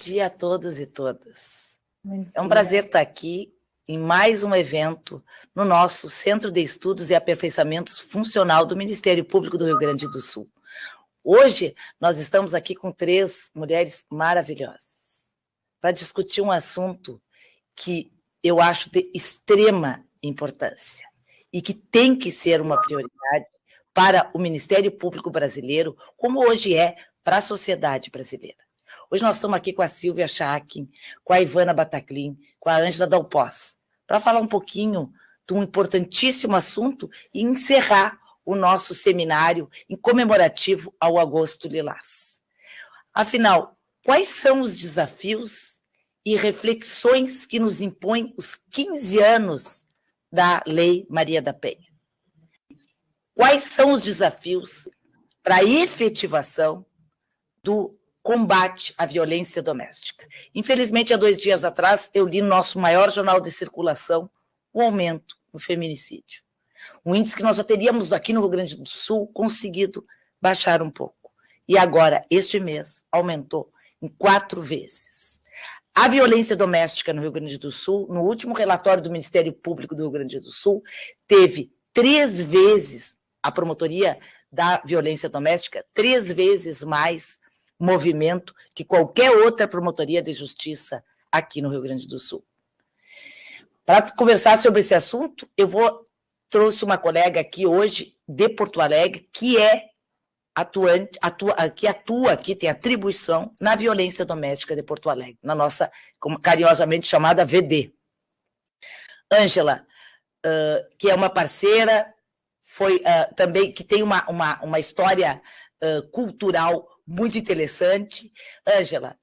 dia a todos e todas. É um prazer estar aqui em mais um evento no nosso Centro de Estudos e Aperfeiçoamentos Funcional do Ministério Público do Rio Grande do Sul. Hoje, nós estamos aqui com 3 mulheres maravilhosas para discutir um assunto que eu acho de extrema importância e que tem que ser uma prioridade para o Ministério Público brasileiro, como hoje é para a sociedade brasileira. Hoje nós estamos aqui com a Silvia Schakin, com a Ivana Bataclin, com a Ângela Dalpós, para falar um pouquinho de um importantíssimo assunto e encerrar o nosso seminário em comemorativo ao Agosto Lilás. Afinal, quais são os desafios e reflexões que nos impõem os 15 anos da Lei Maria da Penha? Quais são os desafios para a efetivação do combate à violência doméstica? Infelizmente, há 2 dias atrás, eu li no nosso maior jornal de circulação o aumento no feminicídio. Um índice que nós já teríamos aqui no Rio Grande do Sul conseguido baixar um pouco. E agora, este mês, aumentou em 4 vezes. A violência doméstica no Rio Grande do Sul, no último relatório do Ministério Público do Rio Grande do Sul, teve 3 vezes, a promotoria da violência doméstica, 3 vezes mais movimento que qualquer outra promotoria de justiça aqui no Rio Grande do Sul. Para conversar sobre esse assunto, trouxe uma colega aqui hoje de Porto Alegre, que é atua aqui, tem atribuição na violência doméstica de Porto Alegre, na nossa, carinhosamente chamada VD. Ângela, que é uma parceira, também que tem uma história cultural muito interessante. Ângela,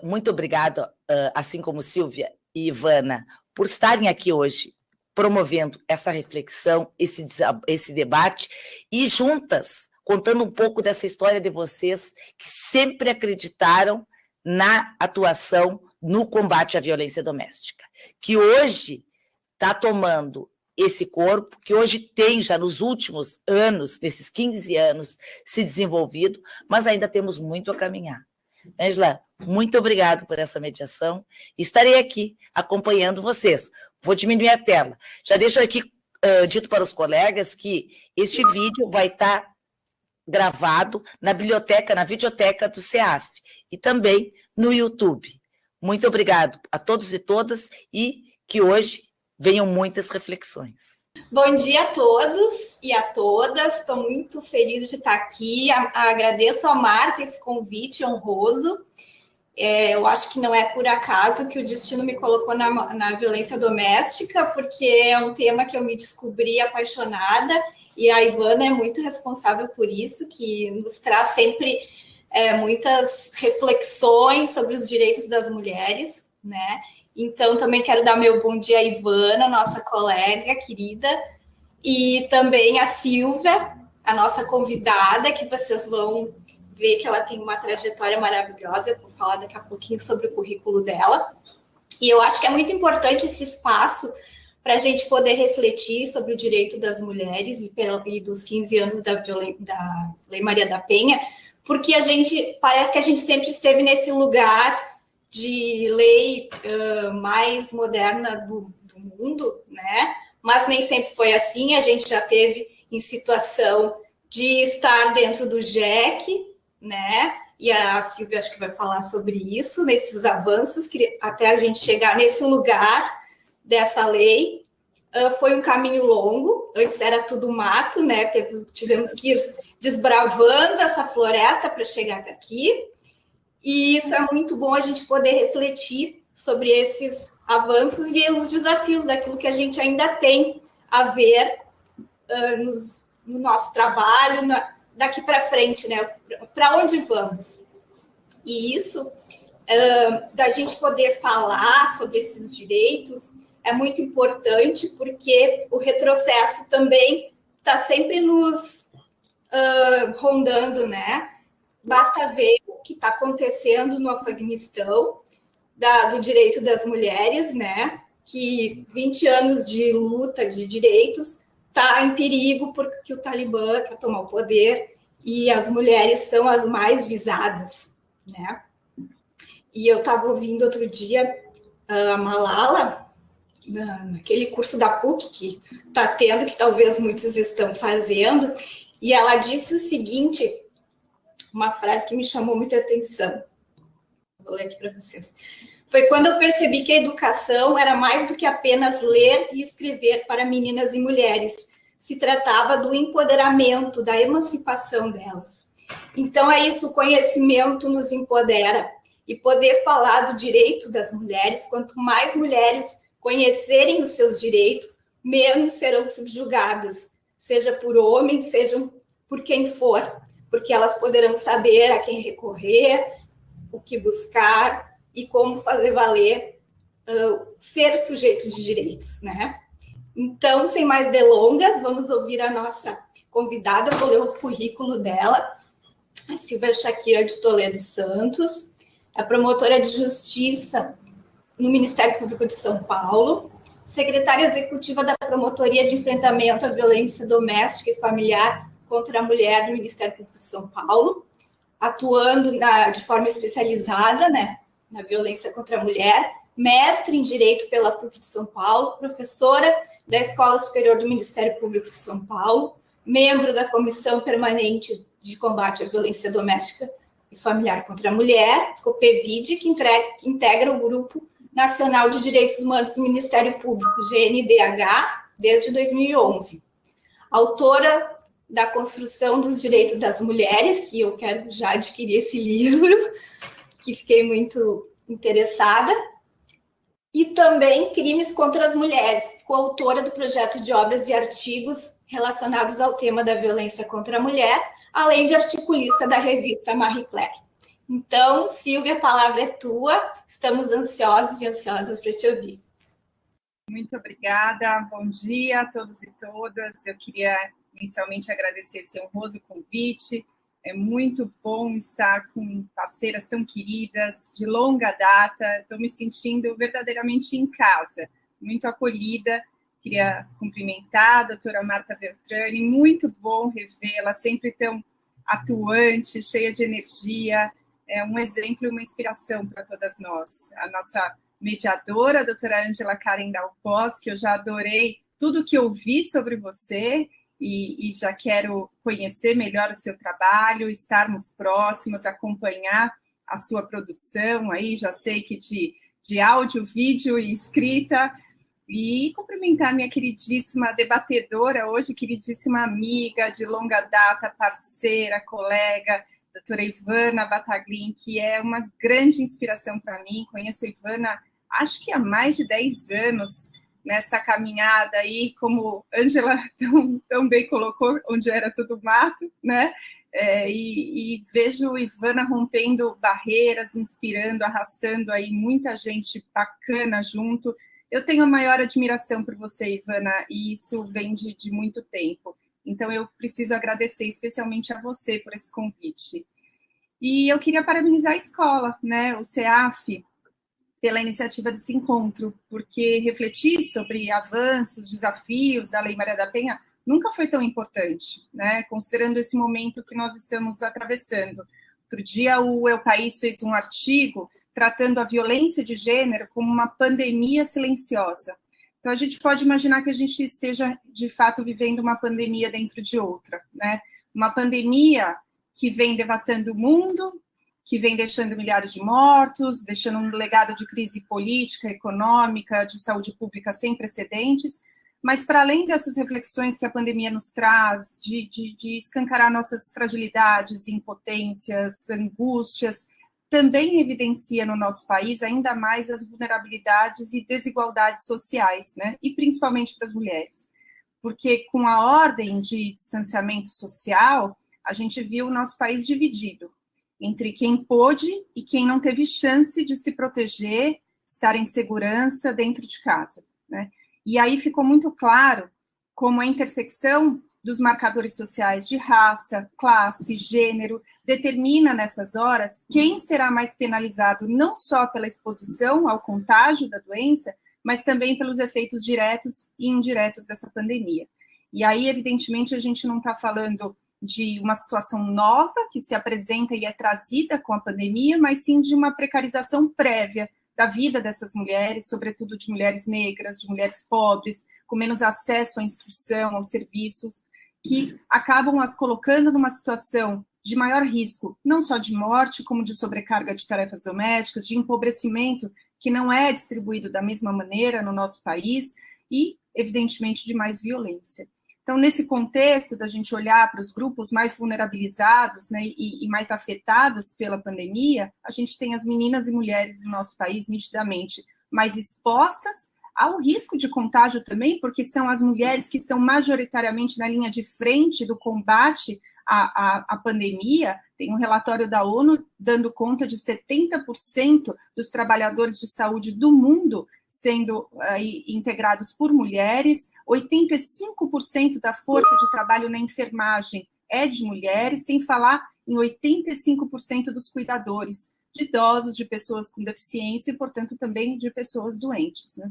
muito obrigada, assim como Silvia e Ivana, por estarem aqui hoje, promovendo essa reflexão, esse debate, e juntas, contando um pouco dessa história de vocês, que sempre acreditaram na atuação no combate à violência doméstica, que hoje está tomando esse corpo, que hoje tem já nos últimos anos, nesses 15 anos, se desenvolvido, mas ainda temos muito a caminhar. Ângela, muito obrigada por essa mediação. Estarei aqui acompanhando vocês. Vou diminuir a tela. Já deixo aqui dito para os colegas que este vídeo vai estar gravado na videoteca do CEAF e também no YouTube. Muito obrigado a todos e todas e que hoje venham muitas reflexões. Bom dia a todos e a todas. Estou muito feliz de estar aqui. Agradeço a Marta esse convite honroso. Eu acho que não é por acaso que o destino me colocou na violência doméstica, porque é um tema que eu me descobri apaixonada, e a Ivana é muito responsável por isso, que nos traz sempre muitas reflexões sobre os direitos das mulheres, né? Então, também quero dar meu bom dia à Ivana, nossa colega querida, e também a Silvia, a nossa convidada, que vocês vão ver que ela tem uma trajetória maravilhosa. Eu vou falar daqui a pouquinho sobre o currículo dela. E eu acho que é muito importante esse espaço para a gente poder refletir sobre o direito das mulheres e dos 15 anos da Lei Maria da Penha, porque parece que a gente sempre esteve nesse lugar de lei mais moderna do mundo, né? Mas nem sempre foi assim. A gente já teve em situação de estar dentro do JEC, né? E a Silvia acho que vai falar sobre isso, nesses avanços, que até a gente chegar nesse lugar dessa lei, foi um caminho longo. Antes era tudo mato, né? Tivemos que ir desbravando essa floresta para chegar aqui. E isso é muito bom a gente poder refletir sobre esses avanços e os desafios daquilo que a gente ainda tem a ver no nosso trabalho, daqui para frente, né? Para onde vamos? E isso, da gente poder falar sobre esses direitos, é muito importante, porque o retrocesso também está sempre nos rondando, né? Basta ver o que está acontecendo no Afeganistão, do direito das mulheres, né? Que 20 anos de luta de direitos está em perigo porque o Talibã quer tomar o poder e as mulheres são as mais visadas, né? E eu estava ouvindo outro dia a Malala, naquele curso da PUC que está tendo, que talvez muitos estão fazendo, e ela disse o seguinte, uma frase que me chamou muita atenção. Vou ler aqui para vocês. Foi quando eu percebi que a educação era mais do que apenas ler e escrever para meninas e mulheres. Se tratava do empoderamento, da emancipação delas. Então é isso, o conhecimento nos empodera. E poder falar do direito das mulheres, quanto mais mulheres conhecerem os seus direitos, menos serão subjugadas, seja por homens, seja por quem for, porque elas poderão saber a quem recorrer, o que buscar e como fazer valer ser sujeito de direitos, né? Então, sem mais delongas, vamos ouvir a nossa convidada. Eu vou ler o currículo dela, a Silvia Shakira de Toledo Santos, é promotora de Justiça no Ministério Público de São Paulo, secretária executiva da Promotoria de Enfrentamento à Violência Doméstica e Familiar contra a Mulher do Ministério Público de São Paulo, atuando de forma especializada, né, na violência contra a mulher, mestre em Direito pela PUC de São Paulo, professora da Escola Superior do Ministério Público de São Paulo, membro da Comissão Permanente de Combate à Violência Doméstica e Familiar contra a Mulher, COPEVID, que integra o Grupo Nacional de Direitos Humanos do Ministério Público, GNDH, desde 2011. Autora da Construção dos Direitos das Mulheres, que eu quero já adquirir esse livro, que fiquei muito interessada, e também Crimes contra as Mulheres, coautora do projeto de obras e artigos relacionados ao tema da violência contra a mulher, além de articulista da revista Marie Claire. Então, Silvia, a palavra é tua, estamos ansiosos e ansiosas para te ouvir. Muito obrigada, bom dia a todos e todas. Eu queria inicialmente agradecer esse honroso convite. É muito bom estar com parceiras tão queridas, de longa data. Estou me sentindo verdadeiramente em casa, muito acolhida. Queria cumprimentar a doutora Marta Beltrani, muito bom revê-la, sempre tão atuante, cheia de energia. É um exemplo e uma inspiração para todas nós. A nossa mediadora, a doutora Ângela Karen Dalpós, que eu já adorei tudo que ouvi sobre você e já quero conhecer melhor o seu trabalho, estarmos próximos, acompanhar a sua produção aí, já sei que de áudio, vídeo e escrita, e cumprimentar minha queridíssima debatedora hoje, queridíssima amiga de longa data, parceira, colega, doutora Ivana Bataglin, que é uma grande inspiração para mim. Conheço a Ivana, acho que há mais de 10 anos, nessa caminhada aí, como Ângela tão bem colocou, onde era tudo mato, né? E vejo Ivana rompendo barreiras, inspirando, arrastando aí muita gente bacana junto. Eu tenho a maior admiração por você, Ivana, e isso vem de muito tempo. Então, eu preciso agradecer especialmente a você por esse convite. E eu queria parabenizar a escola, né, o CEAF, pela iniciativa desse encontro, porque refletir sobre avanços, desafios da Lei Maria da Penha nunca foi tão importante, né, considerando esse momento que nós estamos atravessando. Outro dia, o El País fez um artigo tratando a violência de gênero como uma pandemia silenciosa. Então, a gente pode imaginar que a gente esteja, de fato, vivendo uma pandemia dentro de outra, né? Uma pandemia que vem devastando o mundo, que vem deixando milhares de mortos, deixando um legado de crise política, econômica, de saúde pública sem precedentes, mas para além dessas reflexões que a pandemia nos traz, de escancarar nossas fragilidades, impotências, angústias, também evidencia no nosso país ainda mais as vulnerabilidades e desigualdades sociais, né? E principalmente para as mulheres. Porque com a ordem de distanciamento social, a gente viu o nosso país dividido entre quem pôde e quem não teve chance de se proteger, estar em segurança dentro de casa, né? E aí ficou muito claro como a intersecção dos marcadores sociais de raça, classe, gênero, determina nessas horas quem será mais penalizado não só pela exposição ao contágio da doença, mas também pelos efeitos diretos e indiretos dessa pandemia. E aí, evidentemente, a gente não está falando de uma situação nova que se apresenta e é trazida com a pandemia, mas sim de uma precarização prévia da vida dessas mulheres, sobretudo de mulheres negras, de mulheres pobres, com menos acesso à instrução, aos serviços, que acabam as colocando numa situação de maior risco, não só de morte, como de sobrecarga de tarefas domésticas, de empobrecimento, que não é distribuído da mesma maneira no nosso país, e, evidentemente, de mais violência. Então, nesse contexto da gente olhar para os grupos mais vulnerabilizados, né, e mais afetados pela pandemia, a gente tem as meninas e mulheres do nosso país nitidamente mais expostas ao risco de contágio também, porque são as mulheres que estão majoritariamente na linha de frente do combate à pandemia. Tem um relatório da ONU dando conta de 70% dos trabalhadores de saúde do mundo sendo integrados por mulheres, 85% da força de trabalho na enfermagem é de mulheres, sem falar em 85% dos cuidadores, de idosos, de pessoas com deficiência e, portanto, também de pessoas doentes, né?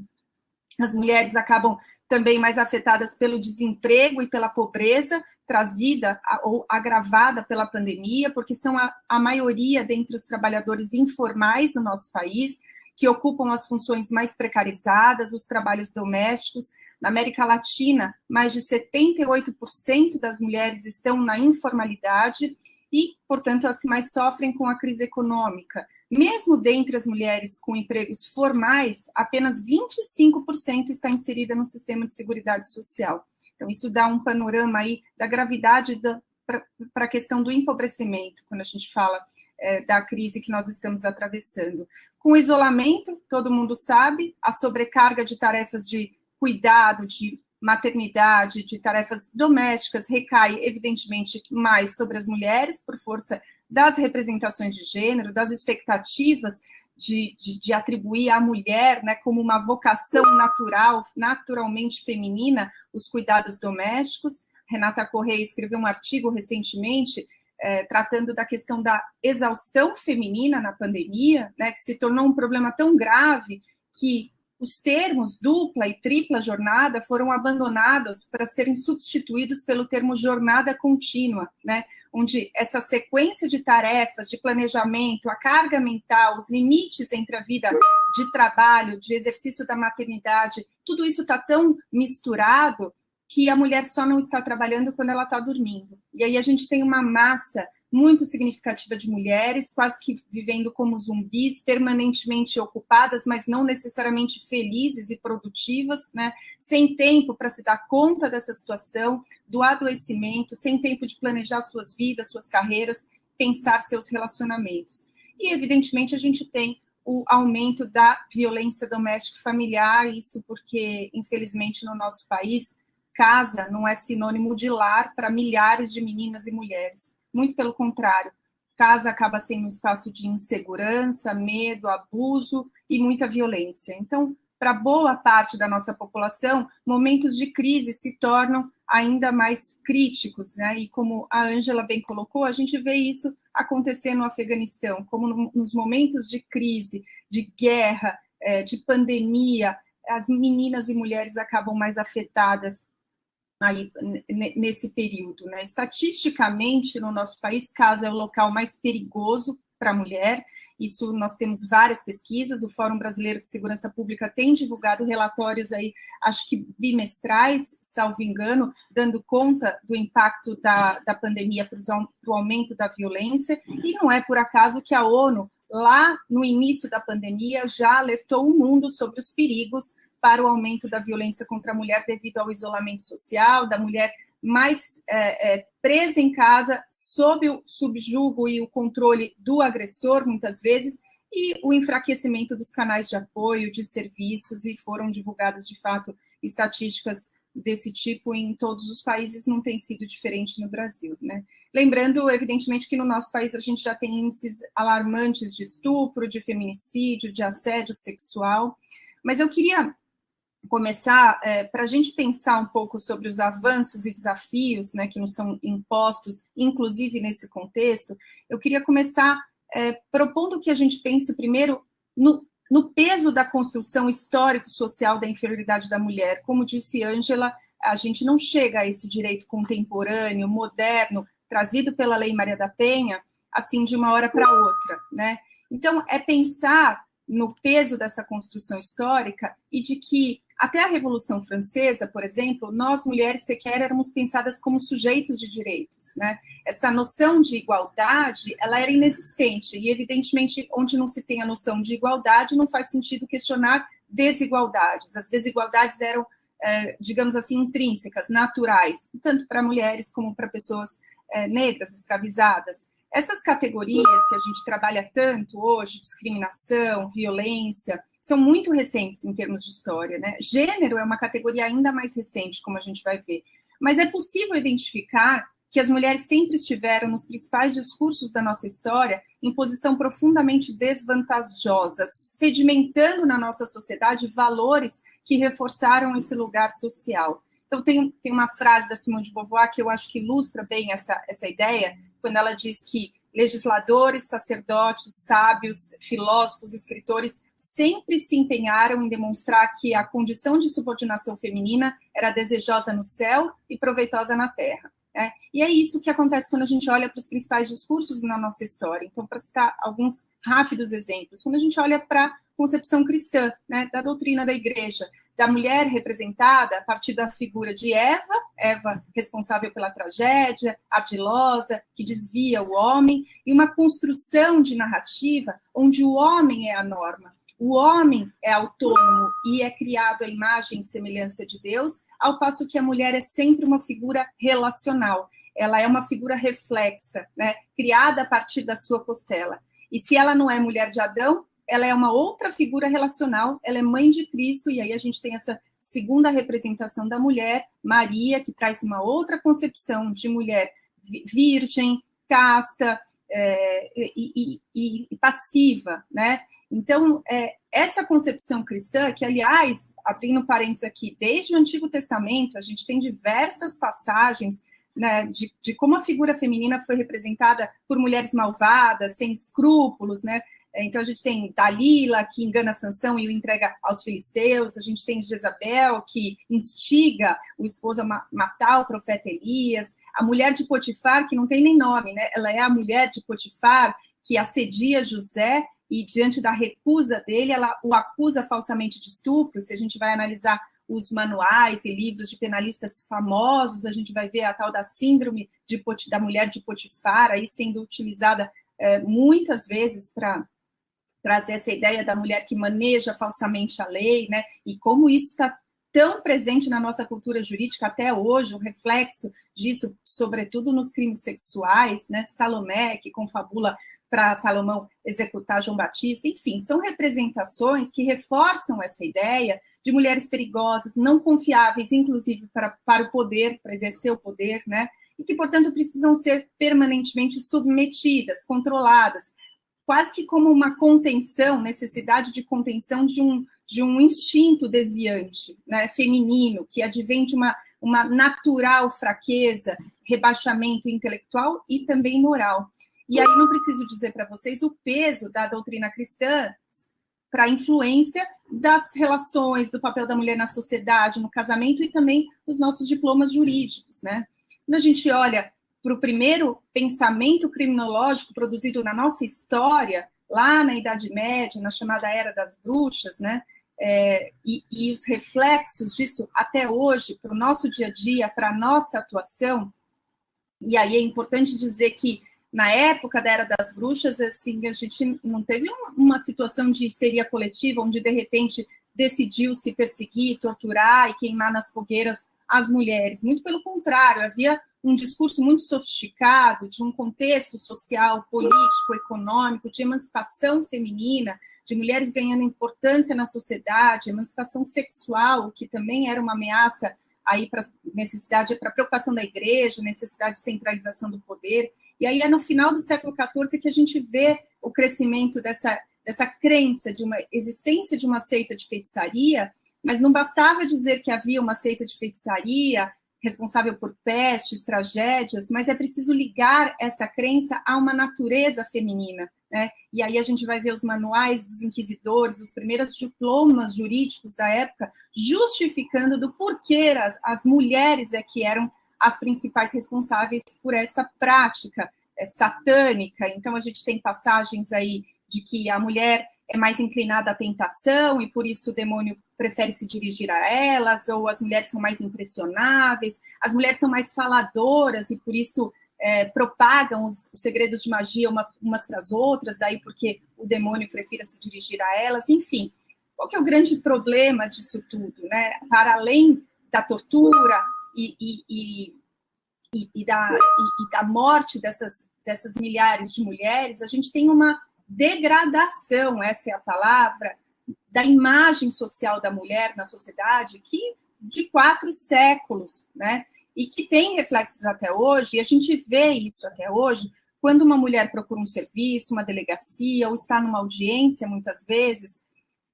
As mulheres acabam também mais afetadas pelo desemprego e pela pobreza trazida ou agravada pela pandemia, porque são a maioria dentre os trabalhadores informais no nosso país, que ocupam as funções mais precarizadas, os trabalhos domésticos. Na América Latina, mais de 78% das mulheres estão na informalidade e, portanto, as que mais sofrem com a crise econômica. Mesmo dentre as mulheres com empregos formais, apenas 25% está inserida no sistema de seguridade social. Então, isso dá um panorama aí da gravidade para a questão do empobrecimento, quando a gente fala da crise que nós estamos atravessando. Com o isolamento, todo mundo sabe, a sobrecarga de tarefas de cuidado, de maternidade, de tarefas domésticas, recai, evidentemente, mais sobre as mulheres, por força das representações de gênero, das expectativas de atribuir à mulher, né, como uma vocação natural, naturalmente feminina, os cuidados domésticos. Renata Correia escreveu um artigo recentemente tratando da questão da exaustão feminina na pandemia, né, que se tornou um problema tão grave que os termos dupla e tripla jornada foram abandonados para serem substituídos pelo termo jornada contínua, né, onde essa sequência de tarefas, de planejamento, a carga mental, os limites entre a vida de trabalho, de exercício da maternidade, tudo isso está tão misturado que a mulher só não está trabalhando quando ela está dormindo. E aí a gente tem uma massa muito significativa de mulheres, quase que vivendo como zumbis, permanentemente ocupadas, mas não necessariamente felizes e produtivas, né? Sem tempo para se dar conta dessa situação, do adoecimento, sem tempo de planejar suas vidas, suas carreiras, pensar seus relacionamentos. E, evidentemente, a gente tem o aumento da violência doméstica e familiar, isso porque, infelizmente, no nosso país, casa não é sinônimo de lar para milhares de meninas e mulheres. Muito pelo contrário, casa acaba sendo um espaço de insegurança, medo, abuso e muita violência. Então, para boa parte da nossa população, momentos de crise se tornam ainda mais críticos, né? E como a Ângela bem colocou, a gente vê isso acontecer no Afeganistão, como nos momentos de crise, de guerra, de pandemia, as meninas e mulheres acabam mais afetadas aí nesse período, né? Estatisticamente, no nosso país, casa é o local mais perigoso para a mulher. Isso nós temos várias pesquisas, o Fórum Brasileiro de Segurança Pública tem divulgado relatórios aí, acho que bimestrais, salvo engano, dando conta do impacto da pandemia para o aumento da violência, e não é por acaso que a ONU, lá no início da pandemia, já alertou o mundo sobre os perigos para o aumento da violência contra a mulher devido ao isolamento social, da mulher mais presa em casa, sob o subjugo e o controle do agressor, muitas vezes, e o enfraquecimento dos canais de apoio, de serviços, e foram divulgadas, de fato, estatísticas desse tipo em todos os países, não tem sido diferente no Brasil, né? Lembrando, evidentemente, que no nosso país a gente já tem índices alarmantes de estupro, de feminicídio, de assédio sexual, mas eu queria começar, para a gente pensar um pouco sobre os avanços e desafios, né, que nos são impostos, inclusive nesse contexto, eu queria começar propondo que a gente pense primeiro no peso da construção histórico-social da inferioridade da mulher. Como disse Ângela, a gente não chega a esse direito contemporâneo, moderno, trazido pela Lei Maria da Penha, assim, de uma hora para outra, né? Então, é pensar no peso dessa construção histórica e de que, até a Revolução Francesa, por exemplo, nós, mulheres, sequer éramos pensadas como sujeitos de direitos, né? Essa noção de igualdade, ela era inexistente, e, evidentemente, onde não se tem a noção de igualdade, não faz sentido questionar desigualdades. As desigualdades eram, digamos assim, intrínsecas, naturais, tanto para mulheres como para pessoas negras, escravizadas. Essas categorias que a gente trabalha tanto hoje, discriminação, violência, são muito recentes em termos de história, né? Gênero é uma categoria ainda mais recente, como a gente vai ver. Mas é possível identificar que as mulheres sempre estiveram nos principais discursos da nossa história em posição profundamente desvantajosa, sedimentando na nossa sociedade valores que reforçaram esse lugar social. Então, tem uma frase da Simone de Beauvoir que eu acho que ilustra bem essa ideia, quando ela diz que legisladores, sacerdotes, sábios, filósofos, escritores sempre se empenharam em demonstrar que a condição de subordinação feminina era desejosa no céu e proveitosa na terra. Né? E é isso que acontece quando a gente olha para os principais discursos na nossa história. Então, para citar alguns rápidos exemplos, quando a gente olha para a concepção cristã, né, da doutrina da igreja, da mulher representada a partir da figura de Eva responsável pela tragédia, ardilosa, que desvia o homem, e uma construção de narrativa onde o homem é a norma. O homem é autônomo e é criado à imagem e semelhança de Deus, ao passo que a mulher é sempre uma figura relacional. Ela é uma figura reflexa, né, criada a partir da sua costela. E se ela não é mulher de Adão, ela é uma outra figura relacional, ela é mãe de Cristo, e aí a gente tem essa segunda representação da mulher, Maria, que traz uma outra concepção de mulher virgem, casta e passiva, né? Então, essa concepção cristã, que, aliás, abrindo parênteses aqui, desde o Antigo Testamento, a gente tem diversas passagens, né, de como a figura feminina foi representada por mulheres malvadas, sem escrúpulos, né? Então, a gente tem Dalila, que engana Sansão e o entrega aos filisteus. A gente tem Jezabel, que instiga o esposo a matar o profeta Elias. A mulher de Potifar, que não tem nem nome, né? Ela é a mulher de Potifar, que assedia José, e diante da recusa dele, ela o acusa falsamente de estupro. Se a gente vai analisar os manuais e livros de penalistas famosos, a gente vai ver a tal da síndrome da mulher de Potifar, aí sendo utilizada muitas vezes para trazer essa ideia da mulher que maneja falsamente a lei, né? E como isso está tão presente na nossa cultura jurídica até hoje, o reflexo disso, sobretudo nos crimes sexuais, né? Salomé, que confabula para Salomão executar João Batista, enfim, são representações que reforçam essa ideia de mulheres perigosas, não confiáveis, inclusive para o poder, para exercer o poder, né? E que, portanto, precisam ser permanentemente submetidas, controladas, quase que como uma contenção, necessidade de contenção de um instinto desviante, né, feminino, que advém de uma natural fraqueza, rebaixamento intelectual e também moral. E aí não preciso dizer para vocês o peso da doutrina cristã para a influência das relações, do papel da mulher na sociedade, no casamento e também os nossos diplomas jurídicos, né? Quando a gente olha para o primeiro pensamento criminológico produzido na nossa história, lá na Idade Média, na chamada Era das Bruxas, né? E os reflexos disso até hoje, para o nosso dia a dia, para a nossa atuação. E aí é importante dizer que, na época da Era das Bruxas, assim, a gente não teve uma situação de histeria coletiva, onde, de repente, decidiu-se perseguir, torturar e queimar nas fogueiras as mulheres. Muito pelo contrário, havia um discurso muito sofisticado de um contexto social, político, econômico, de emancipação feminina, de mulheres ganhando importância na sociedade, emancipação sexual, que também era uma ameaça aí para necessidade, para a preocupação da igreja, necessidade de centralização do poder. E aí é no final do século XIV que a gente vê o crescimento dessa crença de uma existência de uma seita de feitiçaria, mas não bastava dizer que havia uma seita de feitiçaria responsável por pestes, tragédias, mas é preciso ligar essa crença a uma natureza feminina, né? E aí a gente vai ver os manuais dos inquisidores, os primeiros diplomas jurídicos da época, justificando do porquê as mulheres que eram as principais responsáveis por essa prática satânica. Então, a gente tem passagens aí de que a mulher é mais inclinada à tentação e por isso o demônio prefere se dirigir a elas, ou as mulheres são mais impressionáveis, as mulheres são mais faladoras e por isso propagam os segredos de magia umas para as outras, daí porque o demônio prefere se dirigir a elas, enfim. Qual que é o grande problema disso tudo, né? Para além da tortura e da morte dessas milhares de mulheres, a gente tem uma degradação, essa é a palavra, da imagem social da mulher na sociedade, que de 4 séculos, né? E que tem reflexos até hoje, e a gente vê isso até hoje, quando uma mulher procura um serviço, uma delegacia, ou está numa audiência, muitas vezes,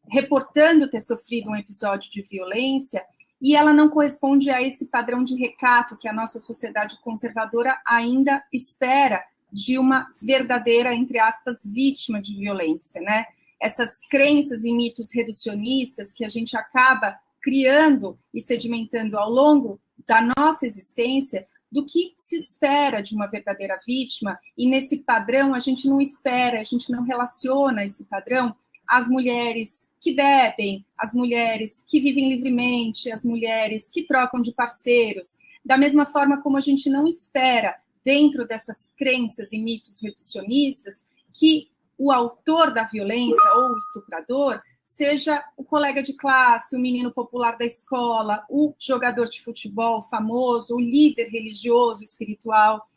reportando ter sofrido um episódio de violência, e ela não corresponde a esse padrão de recato que a nossa sociedade conservadora ainda espera de uma verdadeira, entre aspas, vítima de violência, né? Essas crenças e mitos reducionistas que a gente acaba criando e sedimentando ao longo da nossa existência, do que se espera de uma verdadeira vítima, e nesse padrão a gente não espera, a gente não relaciona esse padrão às mulheres que bebem, as mulheres que vivem livremente, as mulheres que trocam de parceiros, da mesma forma como a gente não espera, dentro dessas crenças e mitos reducionistas, que o autor da violência ou o estuprador seja o colega de classe, o menino popular da escola, o jogador de futebol famoso, o líder religioso, espiritual.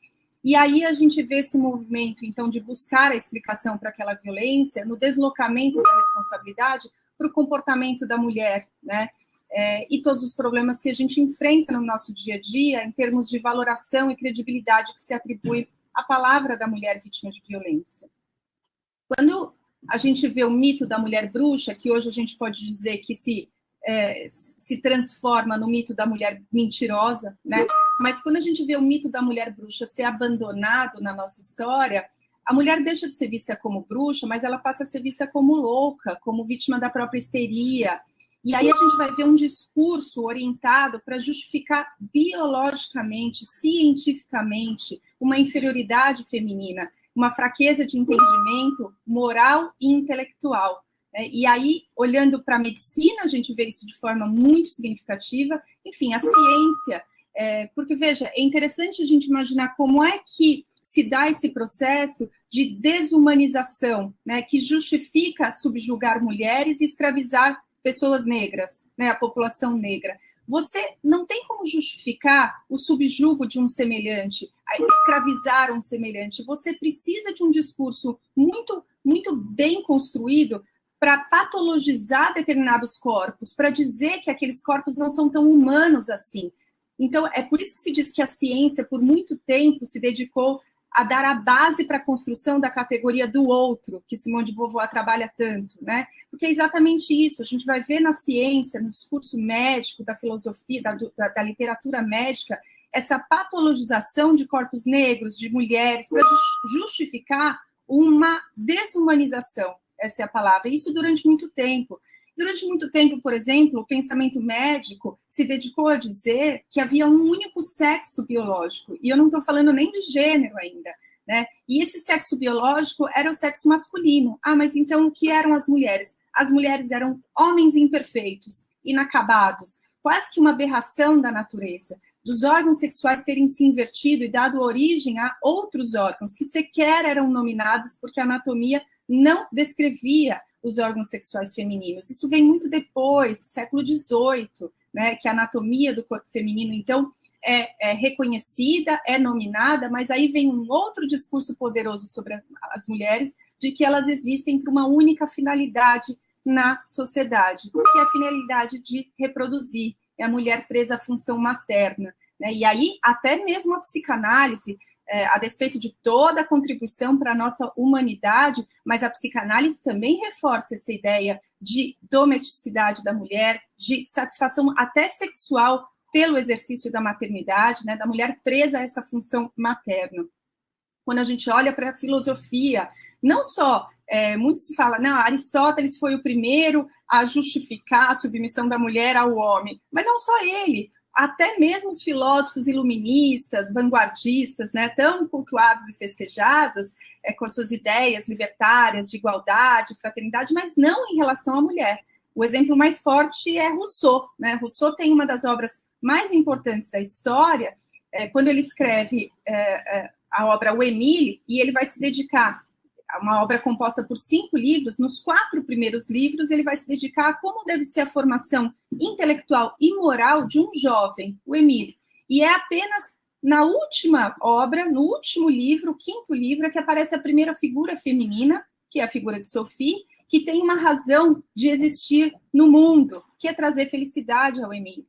E aí a gente vê esse movimento, então, de buscar a explicação para aquela violência, no deslocamento da responsabilidade para o comportamento da mulher, né? E todos os problemas que a gente enfrenta no nosso dia a dia, em termos de valoração e credibilidade que se atribui à palavra da mulher vítima de violência. Quando a gente vê o mito da mulher bruxa, que hoje a gente pode dizer que se transforma no mito da mulher mentirosa, né? Mas quando a gente vê o mito da mulher bruxa ser abandonado na nossa história, a mulher deixa de ser vista como bruxa, mas ela passa a ser vista como louca, como vítima da própria histeria. E aí a gente vai ver um discurso orientado para justificar biologicamente, cientificamente, uma inferioridade feminina, uma fraqueza de entendimento moral e intelectual. E aí, olhando para a medicina, a gente vê isso de forma muito significativa. Enfim, a ciência, porque, veja, é interessante a gente imaginar como é que se dá esse processo de desumanização, né, que justifica subjugar mulheres e escravizar pessoas negras, né, a população negra. Você não tem como justificar o subjugo de um semelhante, escravizar um semelhante. Você precisa de um discurso muito, muito bem construído para patologizar determinados corpos, para dizer que aqueles corpos não são tão humanos assim. Então, é por isso que se diz que a ciência, por muito tempo, se dedicou a dar a base para a construção da categoria do outro, que Simone de Beauvoir trabalha tanto, né? Porque é exatamente isso, a gente vai ver na ciência, no discurso médico, da filosofia, da literatura médica, essa patologização de corpos negros, de mulheres, para justificar uma desumanização, essa é a palavra, isso durante muito tempo. Durante muito tempo, por exemplo, o pensamento médico se dedicou a dizer que havia um único sexo biológico, e eu não estou falando nem de gênero ainda, né? E esse sexo biológico era o sexo masculino. Ah, mas então o que eram as mulheres? As mulheres eram homens imperfeitos, inacabados, quase que uma aberração da natureza, dos órgãos sexuais terem se invertido e dado origem a outros órgãos que sequer eram nominados porque a anatomia não descrevia os órgãos sexuais femininos. Isso vem muito depois, século XVIII, né, que a anatomia do corpo feminino, então, é reconhecida, é nominada, mas aí vem um outro discurso poderoso sobre as mulheres, de que elas existem para uma única finalidade na sociedade, que é a finalidade de reproduzir, é a mulher presa à função materna, né? E aí, até mesmo a psicanálise, a despeito de toda a contribuição para a nossa humanidade, mas a psicanálise também reforça essa ideia de domesticidade da mulher, de satisfação até sexual pelo exercício da maternidade, né, da mulher presa a essa função materna. Quando a gente olha para a filosofia, não só, muito se fala, não, Aristóteles foi o primeiro a justificar a submissão da mulher ao homem, mas não só ele. até mesmo os filósofos iluministas, vanguardistas, né, tão cultuados e festejados, com as suas ideias libertárias de igualdade, fraternidade, mas não em relação à mulher. O exemplo mais forte é Rousseau, né? Rousseau tem uma das obras mais importantes da história, quando ele escreve a obra O Émile, e ele vai se dedicar a uma obra composta por 5 livros. Nos 4 primeiros livros, ele vai se dedicar a como deve ser a formação intelectual e moral de um jovem, o Émile. E é apenas na última obra, no último livro, o 5º livro, é que aparece a primeira figura feminina, que é a figura de Sophie, que tem uma razão de existir no mundo, que é trazer felicidade ao Émile.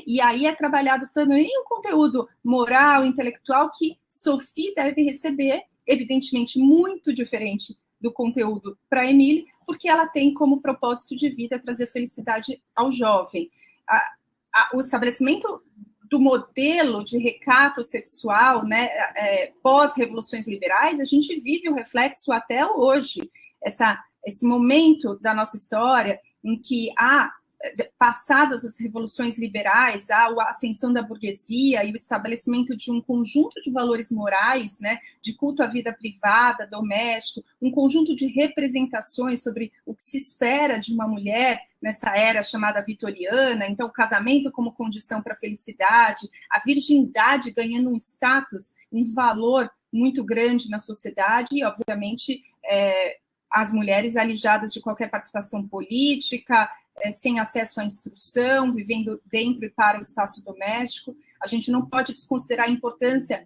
E aí é trabalhado também o conteúdo moral, intelectual, que Sophie deve receber, evidentemente muito diferente do conteúdo para Émile, porque ela tem como propósito de vida trazer felicidade ao jovem. O estabelecimento do modelo de recato sexual, né, pós-revoluções liberais, a gente vive o reflexo até hoje. Esse momento da nossa história em que passadas as revoluções liberais, a ascensão da burguesia e o estabelecimento de um conjunto de valores morais, né, de culto à vida privada, doméstico, um conjunto de representações sobre o que se espera de uma mulher nessa era chamada vitoriana, então o casamento como condição para a felicidade, a virgindade ganhando um status, um valor muito grande na sociedade e, obviamente, as mulheres alijadas de qualquer participação política, sem acesso à instrução, vivendo dentro e para o espaço doméstico. A gente não pode desconsiderar a importância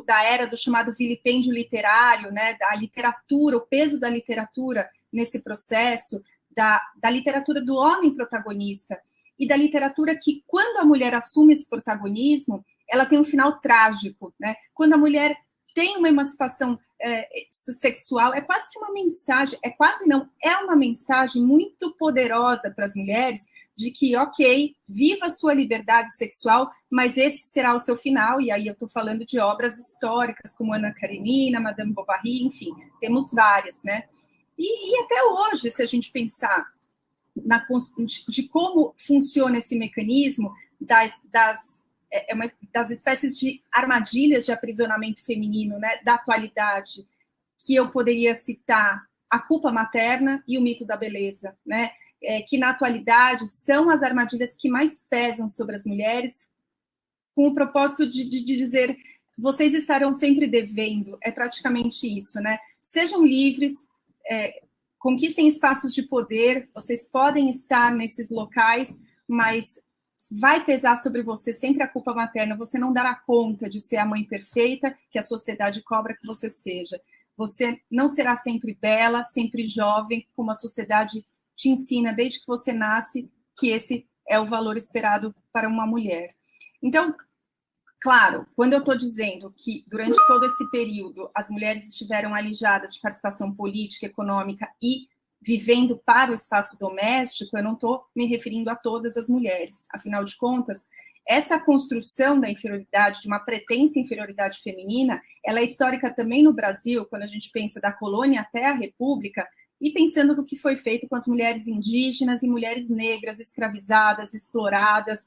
da era do chamado vilipêndio literário, né, da literatura, o peso da literatura nesse processo, da literatura do homem protagonista, e da literatura que, quando a mulher assume esse protagonismo, ela tem um final trágico, né? Quando a mulher tem uma emancipação sexual, é quase que uma mensagem, é uma mensagem muito poderosa para as mulheres de que, ok, viva a sua liberdade sexual, mas esse será o seu final, e aí eu estou falando de obras históricas como Ana Karenina, Madame Bovary, enfim, temos várias, né? E até hoje, se a gente pensar de como funciona esse mecanismo das espécies de armadilhas de aprisionamento feminino, né, da atualidade, que eu poderia citar a culpa materna e o mito da beleza, né, que na atualidade são as armadilhas que mais pesam sobre as mulheres, com o propósito de dizer, vocês estarão sempre devendo, é praticamente isso, né? Sejam livres, conquistem espaços de poder, vocês podem estar nesses locais, mas vai pesar sobre você sempre a culpa materna, você não dará conta de ser a mãe perfeita que a sociedade cobra que você seja. Você não será sempre bela, sempre jovem, como a sociedade te ensina desde que você nasce, que esse é o valor esperado para uma mulher. Então, claro, quando eu estou dizendo que durante todo esse período as mulheres estiveram alijadas de participação política, econômica e vivendo para o espaço doméstico, eu não estou me referindo a todas as mulheres. Afinal de contas, essa construção da inferioridade, de uma pretensa inferioridade feminina, ela é histórica também no Brasil, quando a gente pensa da colônia até a República, e pensando no que foi feito com as mulheres indígenas e mulheres negras escravizadas, exploradas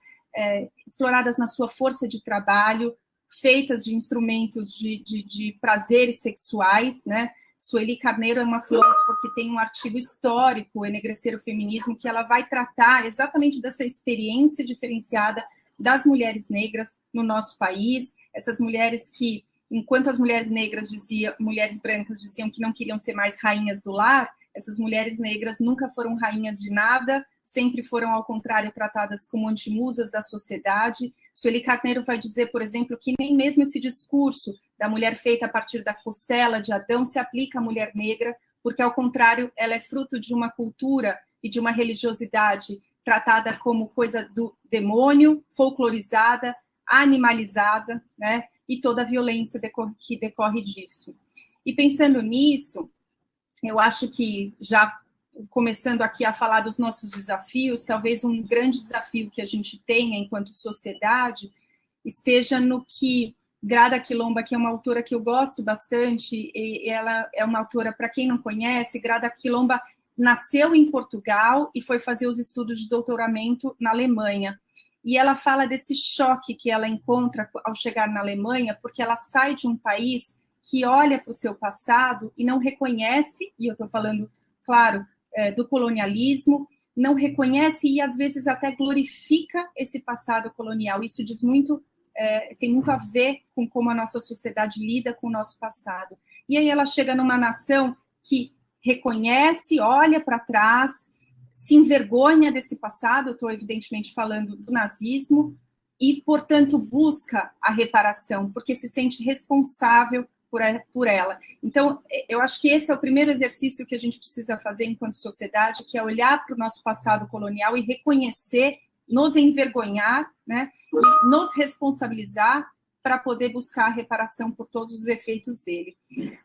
na sua força de trabalho, feitas de instrumentos de prazeres sexuais, né? Sueli Carneiro é uma filósofa que tem um artigo histórico, Enegrecer o Feminismo, que ela vai tratar exatamente dessa experiência diferenciada das mulheres negras no nosso país, essas mulheres que, enquanto as mulheres negras mulheres brancas diziam que não queriam ser mais rainhas do lar, essas mulheres negras nunca foram rainhas de nada, sempre foram, ao contrário, tratadas como antimusas da sociedade. Sueli Carneiro vai dizer, por exemplo, que nem mesmo esse discurso da mulher feita a partir da costela de Adão se aplica à mulher negra, porque, ao contrário, ela é fruto de uma cultura e de uma religiosidade tratada como coisa do demônio, folclorizada, animalizada, né? E toda a violência que decorre disso. E pensando nisso, eu acho que, já começando aqui a falar dos nossos desafios, talvez um grande desafio que a gente tenha enquanto sociedade esteja no que Grada Quilomba, que é uma autora que eu gosto bastante, e ela é uma autora, para quem não conhece, Grada Quilomba nasceu em Portugal e foi fazer os estudos de doutoramento na Alemanha. e ela fala desse choque que ela encontra ao chegar na Alemanha, porque ela sai de um país que olha para o seu passado e não reconhece, e eu estou falando, claro, do colonialismo, não reconhece e às vezes até glorifica esse passado colonial. Isso diz muito, tem muito a ver com como a nossa sociedade lida com o nosso passado. E aí ela chega numa nação que reconhece, olha para trás, se envergonha desse passado, eu estou evidentemente falando do nazismo, e, portanto, busca a reparação, porque se sente responsável por ela. Então, eu acho que esse é o primeiro exercício que a gente precisa fazer enquanto sociedade, que é olhar para o nosso passado colonial e reconhecer, nos envergonhar, né, e nos responsabilizar para poder buscar a reparação por todos os efeitos dele.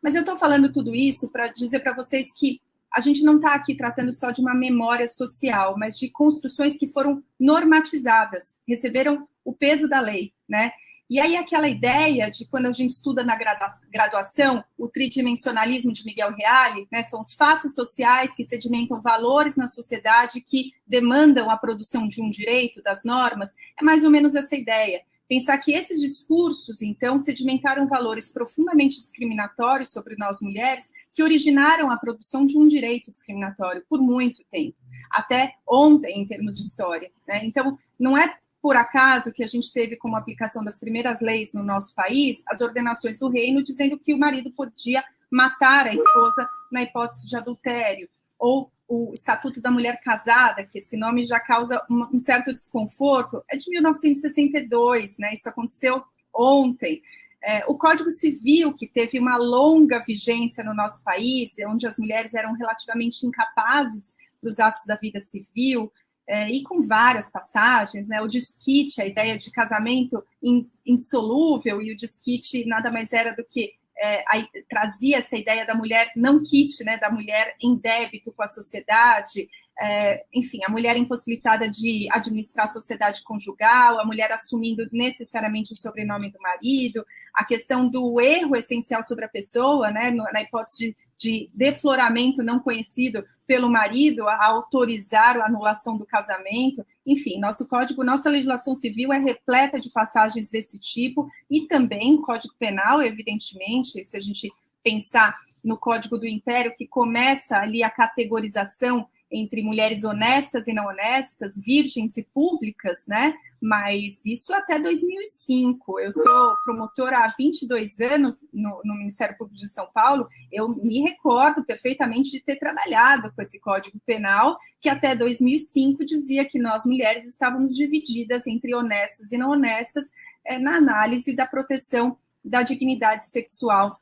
Mas eu estou falando tudo isso para dizer para vocês que a gente não está aqui tratando só de uma memória social, mas de construções que foram normatizadas, receberam o peso da lei, né? E aí aquela ideia de quando a gente estuda na graduação, o tridimensionalismo de Miguel Reale, né, são os fatos sociais que sedimentam valores na sociedade que demandam a produção de um direito, das normas, é mais ou menos essa ideia. Pensar que esses discursos, então, sedimentaram valores profundamente discriminatórios sobre nós mulheres, que originaram a produção de um direito discriminatório por muito tempo, até ontem, em termos de história, né? Então, não é por acaso que a gente teve como aplicação das primeiras leis no nosso país as ordenações do reino dizendo que o marido podia matar a esposa na hipótese de adultério, ou o Estatuto da Mulher Casada, que esse nome já causa um certo desconforto, é de 1962, né? Isso aconteceu ontem. O Código Civil, que teve uma longa vigência no nosso país, onde as mulheres eram relativamente incapazes dos atos da vida civil, e com várias passagens, né? O desquite, a ideia de casamento insolúvel, e o desquite nada mais era do que trazia essa ideia da mulher não quite, né? Da mulher em débito com a sociedade, enfim, a mulher impossibilitada de administrar a sociedade conjugal, a mulher assumindo necessariamente o sobrenome do marido, a questão do erro essencial sobre a pessoa, né? Na hipótese de defloramento não conhecido pelo marido, a autorizar a anulação do casamento. Enfim, nosso código, nossa legislação civil é repleta de passagens desse tipo, e também o Código Penal, evidentemente, se a gente pensar no Código do Império, que começa ali a categorização entre mulheres honestas e não honestas, virgens e públicas, né? Mas isso até 2005. Eu sou promotora há 22 anos no Ministério Público de São Paulo. Eu me recordo perfeitamente de ter trabalhado com esse Código Penal, que até 2005 dizia que nós, mulheres, estávamos divididas entre honestas e não honestas na análise da proteção da dignidade sexual,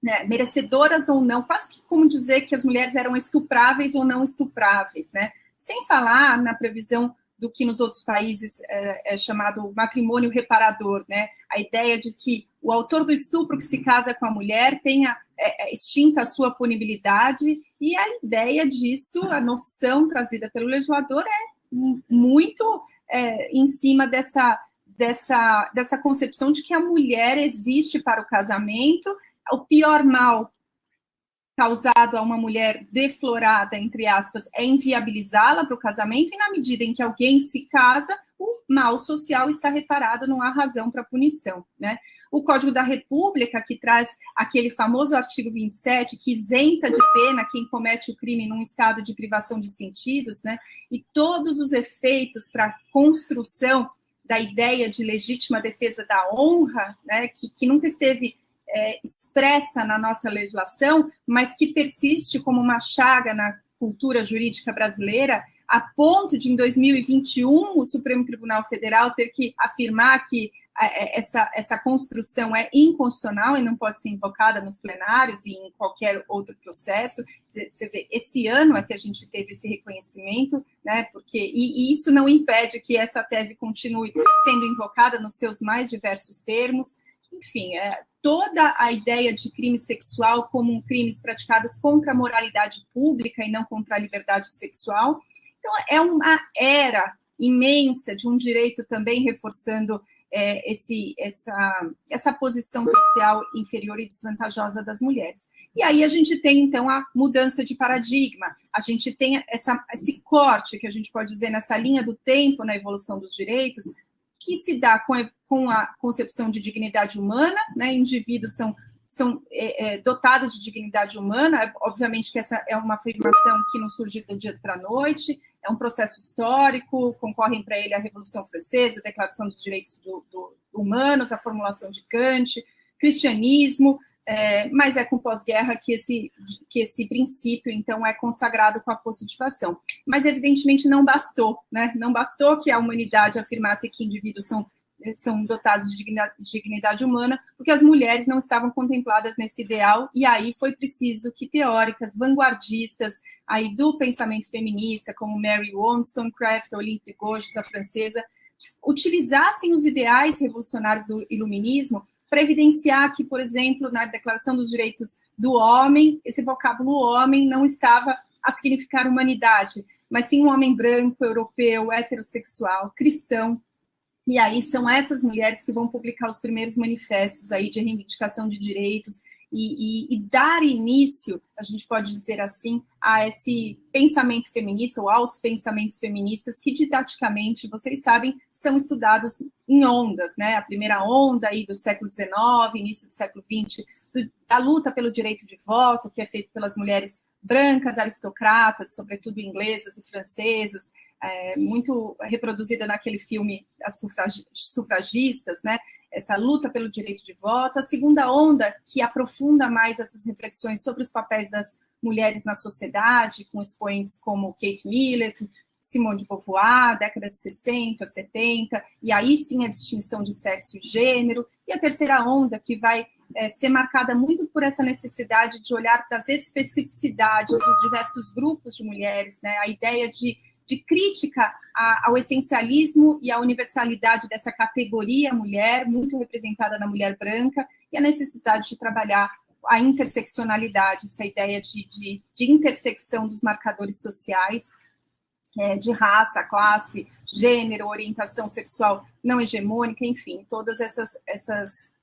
né, merecedoras ou não, quase que como dizer que as mulheres eram estupráveis ou não estupráveis, né? Sem falar na previsão do que nos outros países é chamado matrimônio reparador, né? A ideia de que o autor do estupro que se casa com a mulher tenha extinta a sua punibilidade, e a ideia disso, a noção trazida pelo legislador é muito em cima dessa concepção de que a mulher existe para o casamento. O pior mal causado a uma mulher deflorada, entre aspas, é inviabilizá-la para o casamento, e na medida em que alguém se casa, o mal social está reparado, não há razão para punição, né? O Código da República, que traz aquele famoso artigo 27, que isenta de pena quem comete o crime num estado de privação de sentidos, né? E todos os efeitos para a construção da ideia de legítima defesa da honra, né? Que nunca esteve expressa na nossa legislação, mas que persiste como uma chaga na cultura jurídica brasileira, a ponto de, em 2021, o Supremo Tribunal Federal ter que afirmar que essa construção é inconstitucional e não pode ser invocada nos plenários e em qualquer outro processo. Você vê, esse ano é que a gente teve esse reconhecimento, né? E isso não impede que essa tese continue sendo invocada nos seus mais diversos termos. Enfim, toda a ideia de crime sexual como crimes praticados contra a moralidade pública e não contra a liberdade sexual. Então, é uma era imensa de um direito também reforçando essa posição social inferior e desvantajosa das mulheres. E aí a gente tem, então, a mudança de paradigma, a gente tem esse corte, que a gente pode dizer, nessa linha do tempo, na evolução dos direitos, que se dá com a concepção de dignidade humana, né? Indivíduos são dotados de dignidade humana. Obviamente que essa é uma afirmação que não surge do dia para a noite, é um processo histórico, concorrem para ele a Revolução Francesa, a Declaração dos Direitos Humanos, a formulação de Kant, cristianismo, mas é com pós-guerra que esse princípio, então, é consagrado com a positivação. Mas, evidentemente, não bastou, né? Não bastou que a humanidade afirmasse que indivíduos são dotados de dignidade humana, porque as mulheres não estavam contempladas nesse ideal, e aí foi preciso que teóricas vanguardistas aí do pensamento feminista, como Mary Wollstonecraft, Olympe de Gouges, a francesa, utilizassem os ideais revolucionários do iluminismo para evidenciar que, por exemplo, na Declaração dos Direitos do Homem, esse vocábulo homem não estava a significar humanidade, mas sim um homem branco, europeu, heterossexual, cristão. E aí são essas mulheres que vão publicar os primeiros manifestos aí de reivindicação de direitos e dar início, a gente pode dizer assim, a esse pensamento feminista ou aos pensamentos feministas que didaticamente, vocês sabem, são estudados em ondas, né? A primeira onda aí do século XIX, início do século XX, da luta pelo direito de voto, que é feito pelas mulheres brancas, aristocratas, sobretudo inglesas e francesas, muito reproduzida naquele filme As Sufragistas, né? Essa luta pelo direito de voto. A segunda onda, que aprofunda mais essas reflexões sobre os papéis das mulheres na sociedade, com expoentes como Kate Millett, Simone de Beauvoir, década de 60, 70, e aí sim a distinção de sexo e gênero. E a terceira onda, que vai ser marcada muito por essa necessidade de olhar para as especificidades dos diversos grupos de mulheres, né? A ideia de crítica ao essencialismo e à universalidade dessa categoria mulher, muito representada na mulher branca, e a necessidade de trabalhar a interseccionalidade, essa ideia de intersecção dos marcadores sociais, de raça, classe, gênero, orientação sexual não hegemônica, enfim, todas essas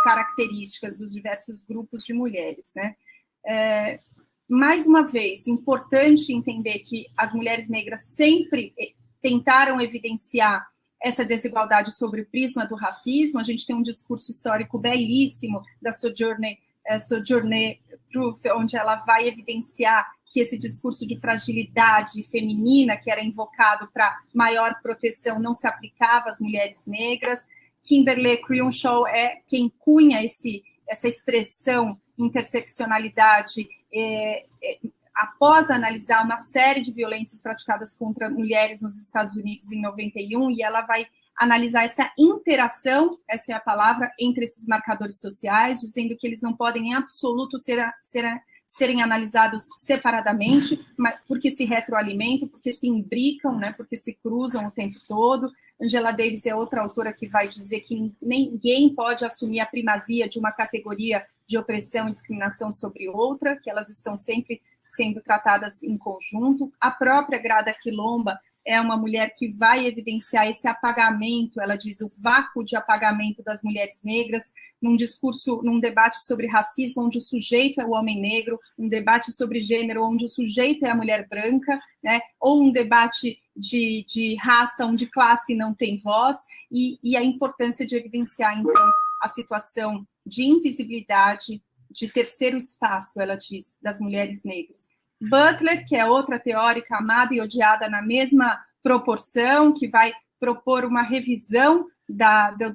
características dos diversos grupos de mulheres, né? Mais uma vez, importante entender que as mulheres negras sempre tentaram evidenciar essa desigualdade sobre o prisma do racismo. A gente tem um discurso histórico belíssimo da Sojourner Truth, onde ela vai evidenciar que esse discurso de fragilidade feminina, que era invocado para maior proteção, não se aplicava às mulheres negras. Kimberlé Crenshaw é quem cunha essa expressão interseccionalidade após analisar uma série de violências praticadas contra mulheres nos Estados Unidos em 91, e ela vai analisar essa interação, essa é a palavra, entre esses marcadores sociais, dizendo que eles não podem, em absoluto, serem analisados separadamente, mas porque se retroalimentam, porque se imbricam, né, porque se cruzam o tempo todo. Angela Davis é outra autora que vai dizer que ninguém pode assumir a primazia de uma categoria de opressão e discriminação sobre outra, que elas estão sempre sendo tratadas em conjunto. A própria Grada Quilomba é uma mulher que vai evidenciar esse apagamento, ela diz, o vácuo de apagamento das mulheres negras, num debate sobre racismo, onde o sujeito é o homem negro, um debate sobre gênero, onde o sujeito é a mulher branca, né? Ou um debate de raça, onde classe não tem voz, e a importância de evidenciar, então, a situação de invisibilidade, de terceiro espaço, ela diz, das mulheres negras. Butler, que é outra teórica amada e odiada na mesma proporção, que vai propor uma revisão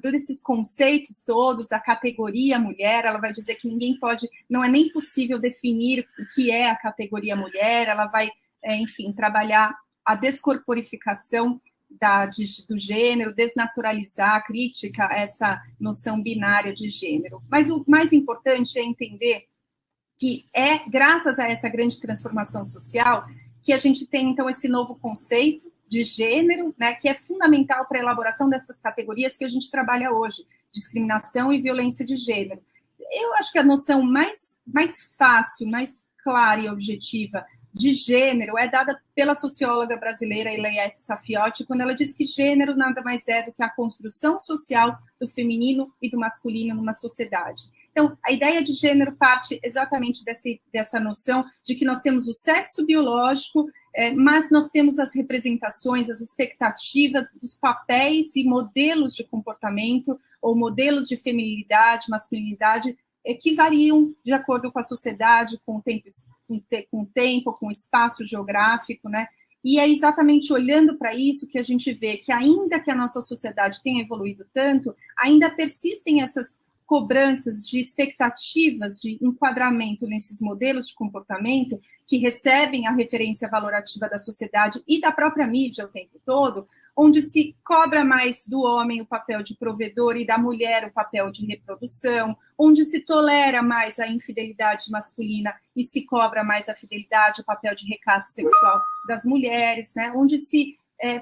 desses conceitos todos, da categoria mulher. Ela vai dizer que ninguém pode, não é nem possível definir o que é a categoria mulher. Ela vai, enfim, trabalhar a descorporificação do gênero, desnaturalizar a crítica a essa noção binária de gênero. Mas o mais importante é entender que é graças a essa grande transformação social que a gente tem, então, esse novo conceito de gênero, né, que é fundamental para a elaboração dessas categorias que a gente trabalha hoje, discriminação e violência de gênero. Eu acho que a noção mais fácil, mais clara e objetiva de gênero é dada pela socióloga brasileira Ileiane Safiotti, quando ela diz que gênero nada mais é do que a construção social do feminino e do masculino numa sociedade. Então, a ideia de gênero parte exatamente dessa noção de que nós temos o sexo biológico, mas nós temos as representações, as expectativas dos papéis e modelos de comportamento, ou modelos de feminilidade, masculinidade, que variam de acordo com a sociedade, com o tempo, com o espaço geográfico, né? E é exatamente olhando para isso que a gente vê que, ainda que a nossa sociedade tenha evoluído tanto, ainda persistem essas cobranças de expectativas de enquadramento nesses modelos de comportamento que recebem a referência valorativa da sociedade e da própria mídia o tempo todo, onde se cobra mais do homem o papel de provedor e da mulher o papel de reprodução, onde se tolera mais a infidelidade masculina e se cobra mais a fidelidade, o papel de recato sexual das mulheres, né? Onde se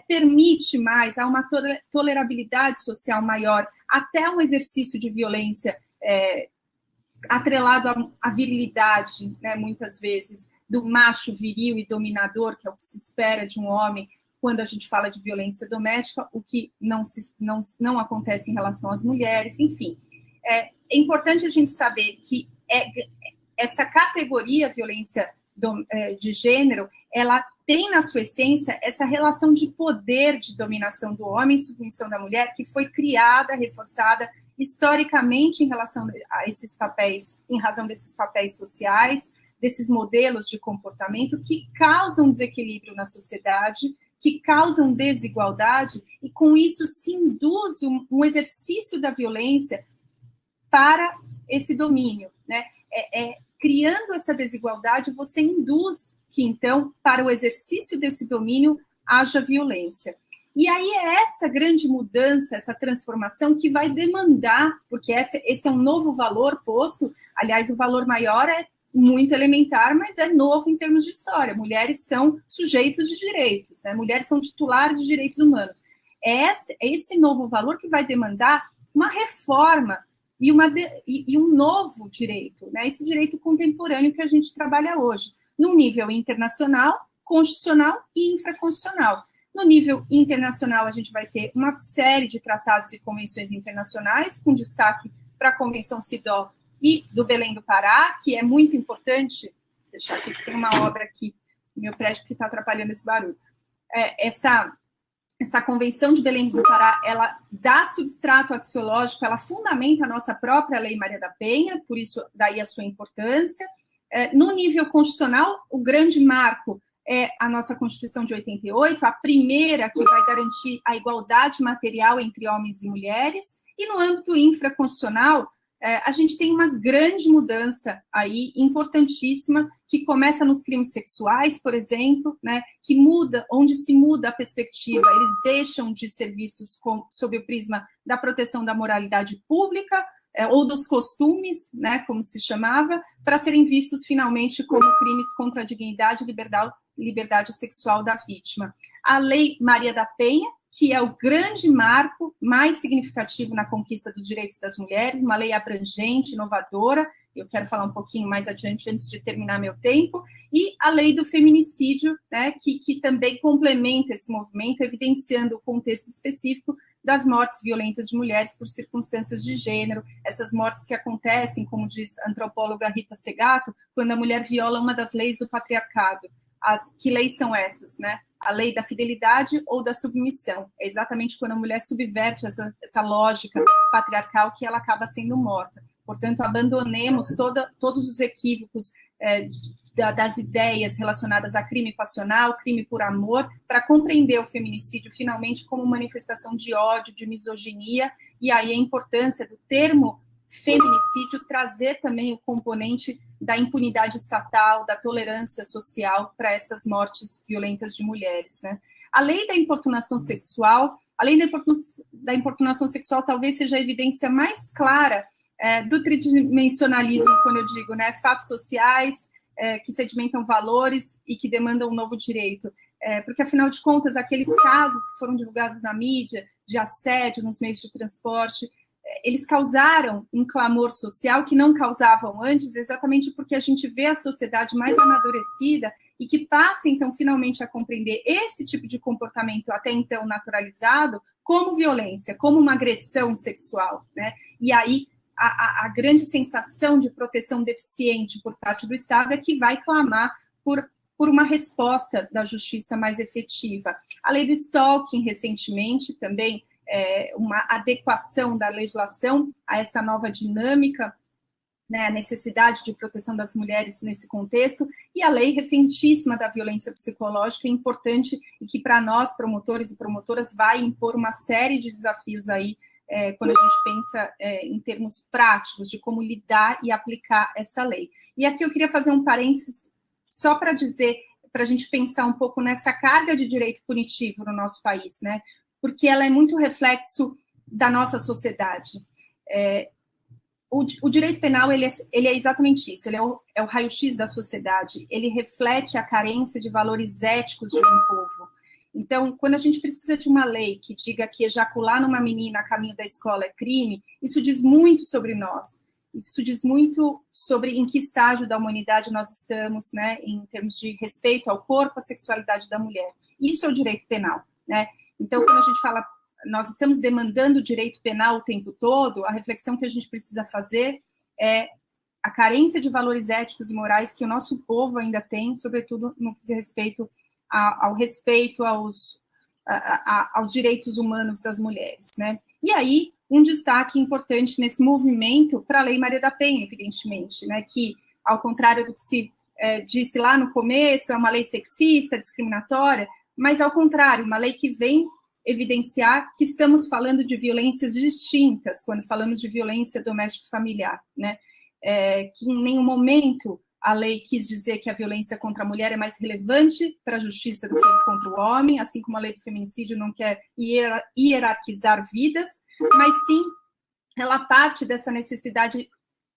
permite mais, há uma tolerabilidade social maior, até um exercício de violência atrelado à virilidade, né, muitas vezes, do macho viril e dominador, que é o que se espera de um homem quando a gente fala de violência doméstica, o que não acontece em relação às mulheres, enfim. É importante a gente saber que essa categoria violência de gênero, ela tem na sua essência essa relação de poder, de dominação do homem e submissão da mulher, que foi criada, reforçada historicamente em relação a esses papéis, em razão desses papéis sociais, desses modelos de comportamento que causam desequilíbrio na sociedade, que causam desigualdade, e com isso se induz um exercício da violência para esse domínio, né? Criando essa desigualdade, você induz que, então, para o exercício desse domínio, haja violência. E aí é essa grande mudança, essa transformação que vai demandar, porque esse é um novo valor posto, aliás, o valor maior é muito elementar, mas é novo em termos de história. Mulheres são sujeitos de direitos, né? Mulheres são titulares de direitos humanos. É esse novo valor que vai demandar uma reforma e um novo direito, né? Esse direito contemporâneo que a gente trabalha hoje, no nível internacional, constitucional e infraconstitucional. No nível internacional, a gente vai ter uma série de tratados e convenções internacionais, com destaque para a Convenção CEDAW e do Belém do Pará, que é muito importante. Deixar aqui, tem uma obra aqui no meu prédio que está atrapalhando esse barulho. Essa Convenção de Belém do Pará, ela dá substrato axiológico, ela fundamenta a nossa própria Lei Maria da Penha, por isso daí a sua importância. No nível constitucional, o grande marco é a nossa Constituição de 88, a primeira que vai garantir a igualdade material entre homens e mulheres, e no âmbito infraconstitucional, a gente tem uma grande mudança aí, importantíssima, que começa nos crimes sexuais, por exemplo, né, que muda, onde se muda a perspectiva, eles deixam de ser vistos sob o prisma da proteção da moralidade pública, ou dos costumes, né, como se chamava, para serem vistos finalmente como crimes contra a dignidade e liberdade sexual da vítima. A Lei Maria da Penha, que é o grande marco mais significativo na conquista dos direitos das mulheres, uma lei abrangente, inovadora, eu quero falar um pouquinho mais adiante, antes de terminar meu tempo, e a lei do feminicídio, né, que também complementa esse movimento, evidenciando o contexto específico das mortes violentas de mulheres por circunstâncias de gênero, essas mortes que acontecem, como diz a antropóloga Rita Segato, quando a mulher viola uma das leis do patriarcado. Que leis são essas, né? A lei da fidelidade ou da submissão. É exatamente quando a mulher subverte essa lógica patriarcal que ela acaba sendo morta. Portanto, abandonemos todos os equívocos das ideias relacionadas a crime passional, crime por amor, para compreender o feminicídio finalmente como manifestação de ódio, de misoginia, e aí a importância do termo feminicídio trazer também o componente da impunidade estatal, da tolerância social para essas mortes violentas de mulheres, né? A lei da importunação sexual, da importunação sexual talvez seja a evidência mais clara do tridimensionalismo, quando eu digo, né, fatos sociais que sedimentam valores e que demandam um novo direito. Porque, afinal de contas, aqueles casos que foram divulgados na mídia, de assédio nos meios de transporte, eles causaram um clamor social que não causavam antes, exatamente porque a gente vê a sociedade mais amadurecida e que passa, então, finalmente a compreender esse tipo de comportamento até então naturalizado como violência, como uma agressão sexual, né? E aí a grande sensação de proteção deficiente por parte do Estado é que vai clamar por uma resposta da justiça mais efetiva. A lei do stalking, recentemente, também uma adequação da legislação a essa nova dinâmica, né, a necessidade de proteção das mulheres nesse contexto, e a lei recentíssima da violência psicológica é importante e que, para nós, promotores e promotoras, vai impor uma série de desafios aí, quando a gente pensa em termos práticos de como lidar e aplicar essa lei. E aqui eu queria fazer um parênteses só para dizer, para a gente pensar um pouco nessa carga de direito punitivo no nosso país, né? Porque ela é muito reflexo da nossa sociedade. O direito penal, ele é exatamente isso, ele é o raio-x da sociedade, ele reflete a carência de valores éticos de um povo. Então, quando a gente precisa de uma lei que diga que ejacular numa menina a caminho da escola é crime, isso diz muito sobre nós, isso diz muito sobre em que estágio da humanidade nós estamos, né, em termos de respeito ao corpo, à sexualidade da mulher. Isso é o direito penal, né? Então, quando a gente fala, nós estamos demandando direito penal o tempo todo, a reflexão que a gente precisa fazer é a carência de valores éticos e morais que o nosso povo ainda tem, sobretudo no que diz respeito ao respeito aos direitos humanos das mulheres, né? E aí, um destaque importante nesse movimento para a Lei Maria da Penha, evidentemente, né? Que, ao contrário do que se disse lá no começo, é uma lei sexista, discriminatória, mas, ao contrário, uma lei que vem evidenciar que estamos falando de violências distintas quando falamos de violência doméstica-familiar, né? Que em nenhum momento a lei quis dizer que a violência contra a mulher é mais relevante para a justiça do que contra o homem, assim como a lei do feminicídio não quer hierarquizar vidas, mas sim ela parte dessa necessidade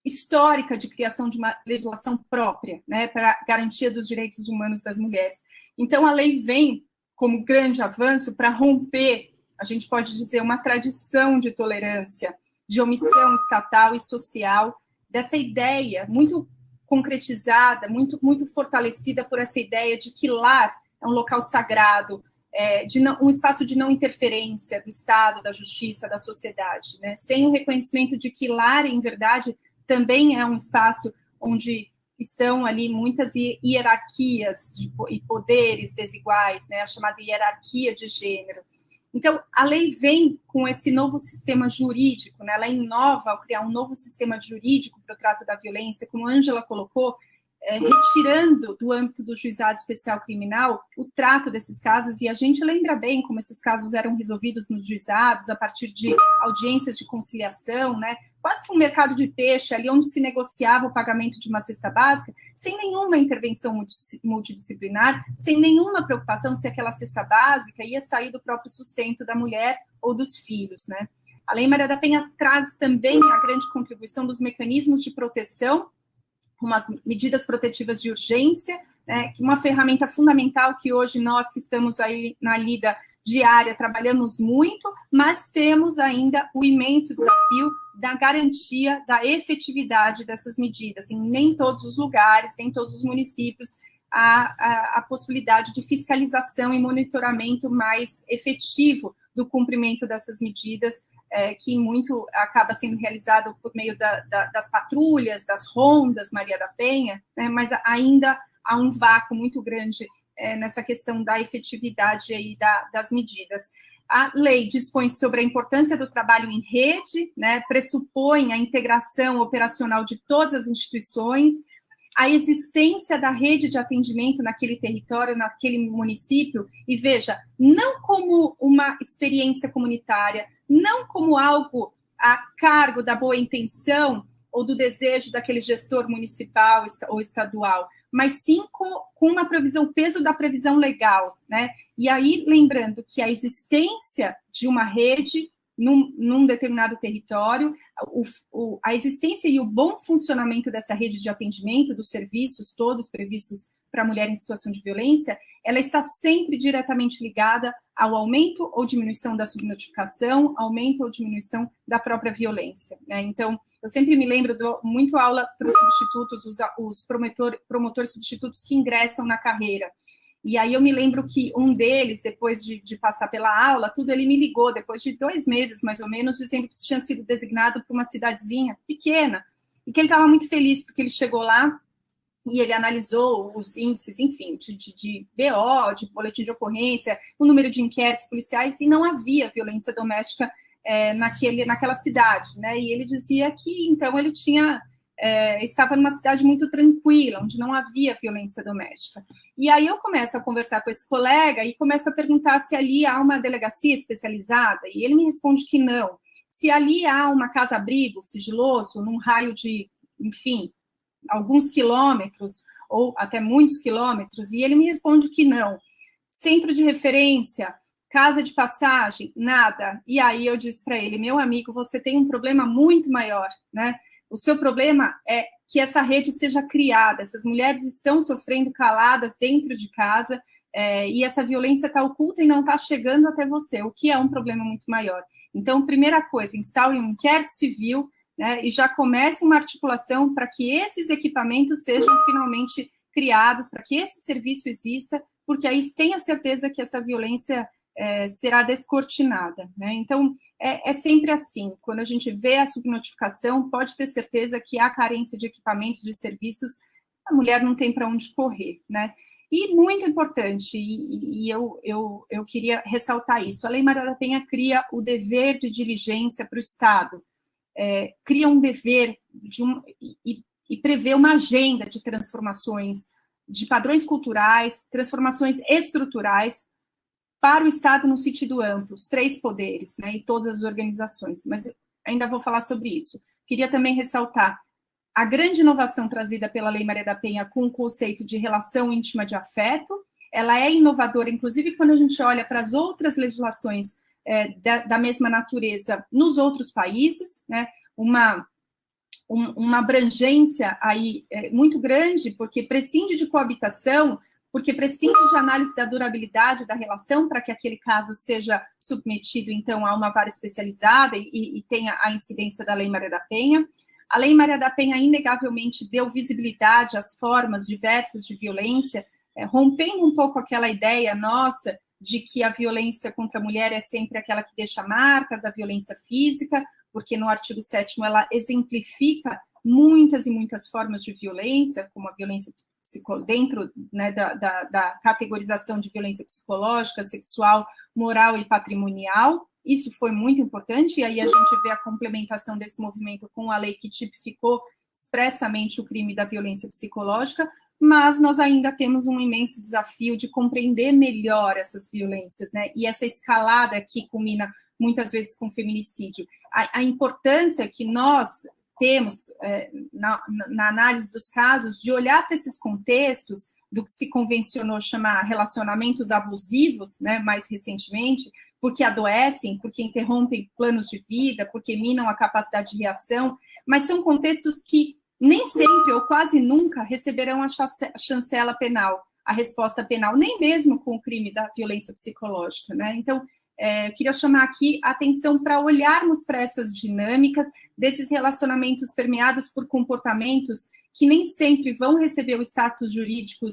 histórica de criação de uma legislação própria, né, para a garantia dos direitos humanos das mulheres. Então, a lei vem como grande avanço para romper, a gente pode dizer, uma tradição de tolerância, de omissão estatal e social, dessa ideia muito concretizada, muito, muito fortalecida por essa ideia de que lar é um local sagrado, um espaço de não interferência do Estado, da justiça, da sociedade, né? Sem o reconhecimento de que lar, em verdade, também é um espaço onde estão ali muitas hierarquias e poderes desiguais, né? A chamada hierarquia de gênero. Então, a lei vem com esse novo sistema jurídico, né? Ela inova ao criar um novo sistema jurídico para o trato da violência, como a Ângela colocou, retirando do âmbito do juizado especial criminal o trato desses casos, e a gente lembra bem como esses casos eram resolvidos nos juizados a partir de audiências de conciliação, né? Quase que um mercado de peixe ali onde se negociava o pagamento de uma cesta básica, sem nenhuma intervenção multidisciplinar, sem nenhuma preocupação se aquela cesta básica ia sair do próprio sustento da mulher ou dos filhos, né? A Lei Maria da Penha traz também a grande contribuição dos mecanismos de proteção, como as medidas protetivas de urgência, né, que é uma ferramenta fundamental que hoje nós que estamos aí na lida diária trabalhamos muito, mas temos ainda o imenso desafio da garantia da efetividade dessas medidas. Em nem todos os lugares, nem todos os municípios, há a possibilidade de fiscalização e monitoramento mais efetivo do cumprimento dessas medidas, que muito acaba sendo realizado por meio das patrulhas, das rondas Maria da Penha, né, mas ainda há um vácuo muito grande nessa questão da efetividade aí das medidas. A lei dispõe sobre a importância do trabalho em rede, né, pressupõe a integração operacional de todas as instituições, a existência da rede de atendimento naquele território, naquele município, e veja, não como uma experiência comunitária, não como algo a cargo da boa intenção ou do desejo daquele gestor municipal ou estadual, mas sim com uma previsão, peso da previsão legal, né? E aí, lembrando que a existência de uma rede num determinado território, a existência e o bom funcionamento dessa rede de atendimento, dos serviços todos previstos para a mulher em situação de violência, ela está sempre diretamente ligada ao aumento ou diminuição da subnotificação, aumento ou diminuição da própria violência, né? Então, eu sempre me lembro, dou muito aula para os substitutos, os promotores substitutos que ingressam na carreira. E aí eu me lembro que um deles, depois de passar pela aula, tudo, ele me ligou, depois de 2 meses, mais ou menos, dizendo que tinha sido designado para uma cidadezinha pequena, e que ele estava muito feliz, porque ele chegou lá e ele analisou os índices, enfim, de BO, de boletim de ocorrência, o número de inquéritos policiais, e não havia violência doméstica naquela cidade, né? E ele dizia que, então, ele estava numa cidade muito tranquila, onde não havia violência doméstica. E aí eu começo a conversar com esse colega e começo a perguntar se ali há uma delegacia especializada, e ele me responde que não. Se ali há uma casa-abrigo sigiloso, num raio de, enfim, alguns quilômetros, ou até muitos quilômetros, e ele me responde que não. Centro de referência, casa de passagem, nada. E aí eu disse para ele, meu amigo, você tem um problema muito maior, né? O seu problema é que essa rede seja criada, essas mulheres estão sofrendo caladas dentro de casa, e essa violência está oculta e não está chegando até você, o que é um problema muito maior. Então, primeira coisa, instaure um inquérito civil, né, e já comece uma articulação para que esses equipamentos sejam finalmente criados, para que esse serviço exista, porque aí tenha certeza que essa violência será descortinada, né? Então, é sempre assim, quando a gente vê a subnotificação, pode ter certeza que há carência de equipamentos, de serviços, a mulher não tem para onde correr, né? E muito importante, e eu queria ressaltar isso, a Lei Maria da Penha cria o dever de diligência para o Estado, cria um dever e prevê uma agenda de transformações de padrões culturais, transformações estruturais para o Estado no sentido amplo, os 3 poderes, né, e todas as organizações, mas ainda vou falar sobre isso. Queria também ressaltar a grande inovação trazida pela Lei Maria da Penha com o conceito de relação íntima de afeto. Ela é inovadora, inclusive quando a gente olha para as outras legislações da mesma natureza nos outros países, né, uma abrangência aí muito grande, porque prescinde de coabitação, porque prescinde de análise da durabilidade da relação para que aquele caso seja submetido, então, a uma vara especializada e tenha a incidência da Lei Maria da Penha. A Lei Maria da Penha, inegavelmente, deu visibilidade às formas diversas de violência, rompendo um pouco aquela ideia nossa de que a violência contra a mulher é sempre aquela que deixa marcas, a violência física, porque no artigo 7º ela exemplifica muitas e muitas formas de violência, como a violência dentro, né, da categorização de violência psicológica, sexual, moral e patrimonial. Isso foi muito importante, e aí a gente vê a complementação desse movimento com a lei que tipificou expressamente o crime da violência psicológica, mas nós ainda temos um imenso desafio de compreender melhor essas violências, né, e essa escalada que culmina muitas vezes com feminicídio. A importância que nós temos na análise dos casos de olhar para esses contextos do que se convencionou chamar relacionamentos abusivos, né, mais recentemente, porque adoecem, porque interrompem planos de vida, porque minam a capacidade de reação, mas são contextos que nem sempre ou quase nunca receberão a chancela penal, a resposta penal, nem mesmo com o crime da violência psicológica, né? Então, eu queria chamar aqui a atenção para olharmos para essas dinâmicas desses relacionamentos permeados por comportamentos que nem sempre vão receber o status jurídico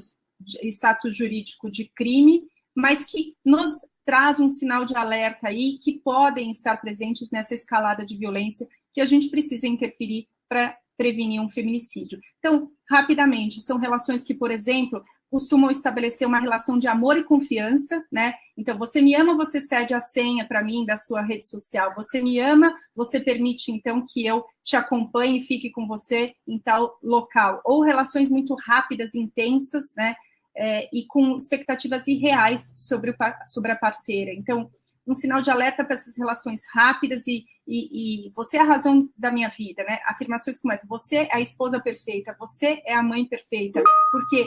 de crime, mas que nos traz um sinal de alerta aí que podem estar presentes nessa escalada de violência que a gente precisa interferir para prevenir um feminicídio. Então, rapidamente, são relações que, por exemplo, costumam estabelecer uma relação de amor e confiança, né? Então, você me ama, você cede a senha para mim da sua rede social. Você me ama, você permite, então, que eu te acompanhe e fique com você em tal local. Ou relações muito rápidas, intensas, né? E com expectativas irreais sobre a parceira. Então, um sinal de alerta para essas relações rápidas e você é a razão da minha vida, né? Afirmações como essa, você é a esposa perfeita, você é a mãe perfeita, porque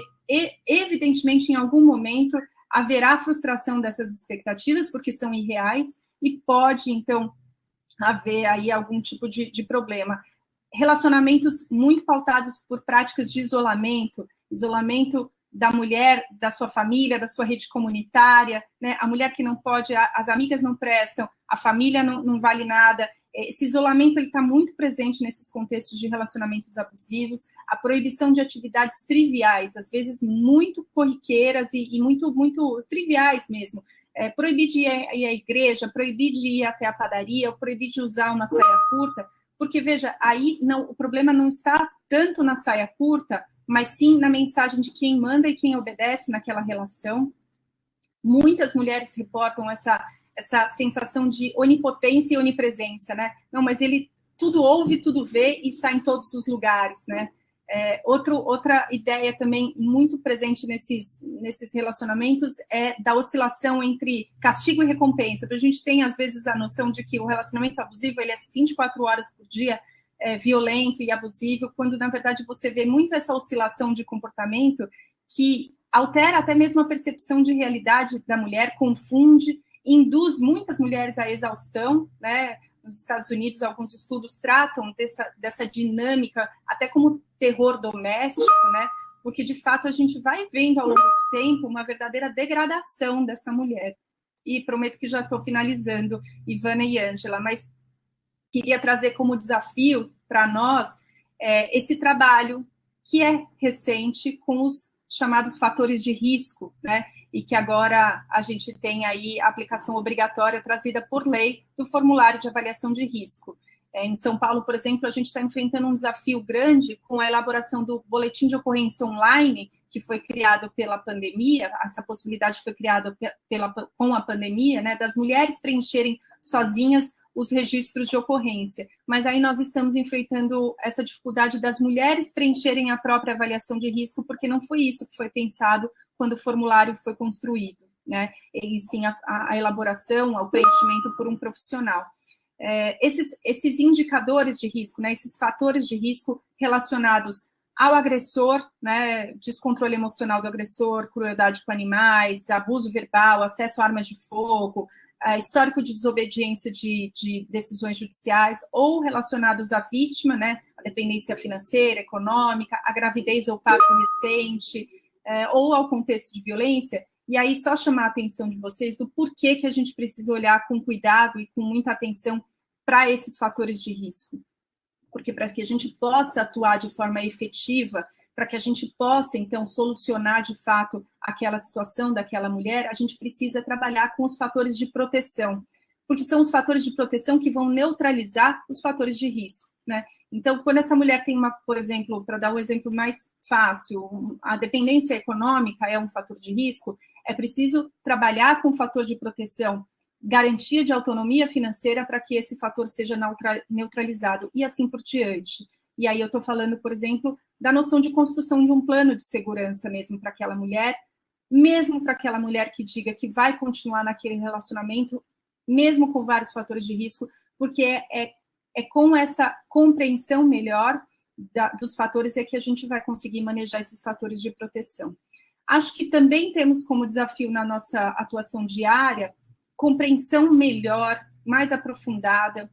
evidentemente em algum momento haverá frustração dessas expectativas, porque são irreais, e pode, então, haver aí algum tipo de problema. Relacionamentos muito pautados por práticas de isolamento da mulher, da sua família, da sua rede comunitária, né? A mulher que não pode, as amigas não prestam, a família não vale nada. Esse isolamento está muito presente nesses contextos de relacionamentos abusivos, a proibição de atividades triviais, às vezes muito corriqueiras e muito, muito triviais mesmo. Proibir de ir à igreja, proibir de ir até a padaria, proibir de usar uma saia curta, porque, veja, aí o problema não está tanto na saia curta, mas sim na mensagem de quem manda e quem obedece naquela relação. Muitas mulheres reportam essa sensação de onipotência e onipresença, né? Não, mas ele tudo ouve, tudo vê e está em todos os lugares, né? Outra ideia também muito presente nesses relacionamentos é da oscilação entre castigo e recompensa. A gente tem, às vezes, a noção de que o relacionamento abusivo ele é 24 horas por dia, violento e abusivo, quando, na verdade, você vê muito essa oscilação de comportamento que altera até mesmo a percepção de realidade da mulher, confunde, induz muitas mulheres à exaustão, né? Nos Estados Unidos, alguns estudos tratam dessa dinâmica até como terror doméstico, né? Porque, de fato, a gente vai vendo ao longo do tempo uma verdadeira degradação dessa mulher. E prometo que já estou finalizando, Ivana e Ângela, mas queria trazer como desafio para nós esse trabalho que é recente com os chamados fatores de risco, né? E que agora a gente tem aí a aplicação obrigatória trazida por lei do formulário de avaliação de risco. Em São Paulo, por exemplo, a gente está enfrentando um desafio grande com a elaboração do boletim de ocorrência online, que foi criado pela pandemia, essa possibilidade foi criada com a pandemia, né, das mulheres preencherem sozinhas os registros de ocorrência. Mas aí nós estamos enfrentando essa dificuldade das mulheres preencherem a própria avaliação de risco, porque não foi isso que foi pensado quando o formulário foi construído, né? E sim a elaboração, o preenchimento por um profissional. Esses indicadores de risco, né, esses fatores de risco relacionados ao agressor, né, descontrole emocional do agressor, crueldade com animais, abuso verbal, acesso a armas de fogo, histórico de desobediência de decisões judiciais, ou relacionados à vítima, né, a dependência financeira, econômica, a gravidez ou parto recente, ou ao contexto de violência. E aí só chamar a atenção de vocês do porquê que a gente precisa olhar com cuidado e com muita atenção para esses fatores de risco. Porque para que a gente possa atuar de forma efetiva, para que a gente possa, então, solucionar, de fato, aquela situação daquela mulher, a gente precisa trabalhar com os fatores de proteção, porque são os fatores de proteção que vão neutralizar os fatores de risco, né? Então, quando essa mulher tem por exemplo, para dar um exemplo mais fácil, a dependência econômica é um fator de risco, é preciso trabalhar com o fator de proteção, garantia de autonomia financeira para que esse fator seja neutralizado, e assim por diante. E aí eu estou falando, por exemplo, da noção de construção de um plano de segurança mesmo para aquela mulher, mesmo para aquela mulher que diga que vai continuar naquele relacionamento, mesmo com vários fatores de risco, porque é com essa compreensão melhor dos fatores é que a gente vai conseguir manejar esses fatores de proteção. Acho que também temos como desafio na nossa atuação diária compreensão melhor, mais aprofundada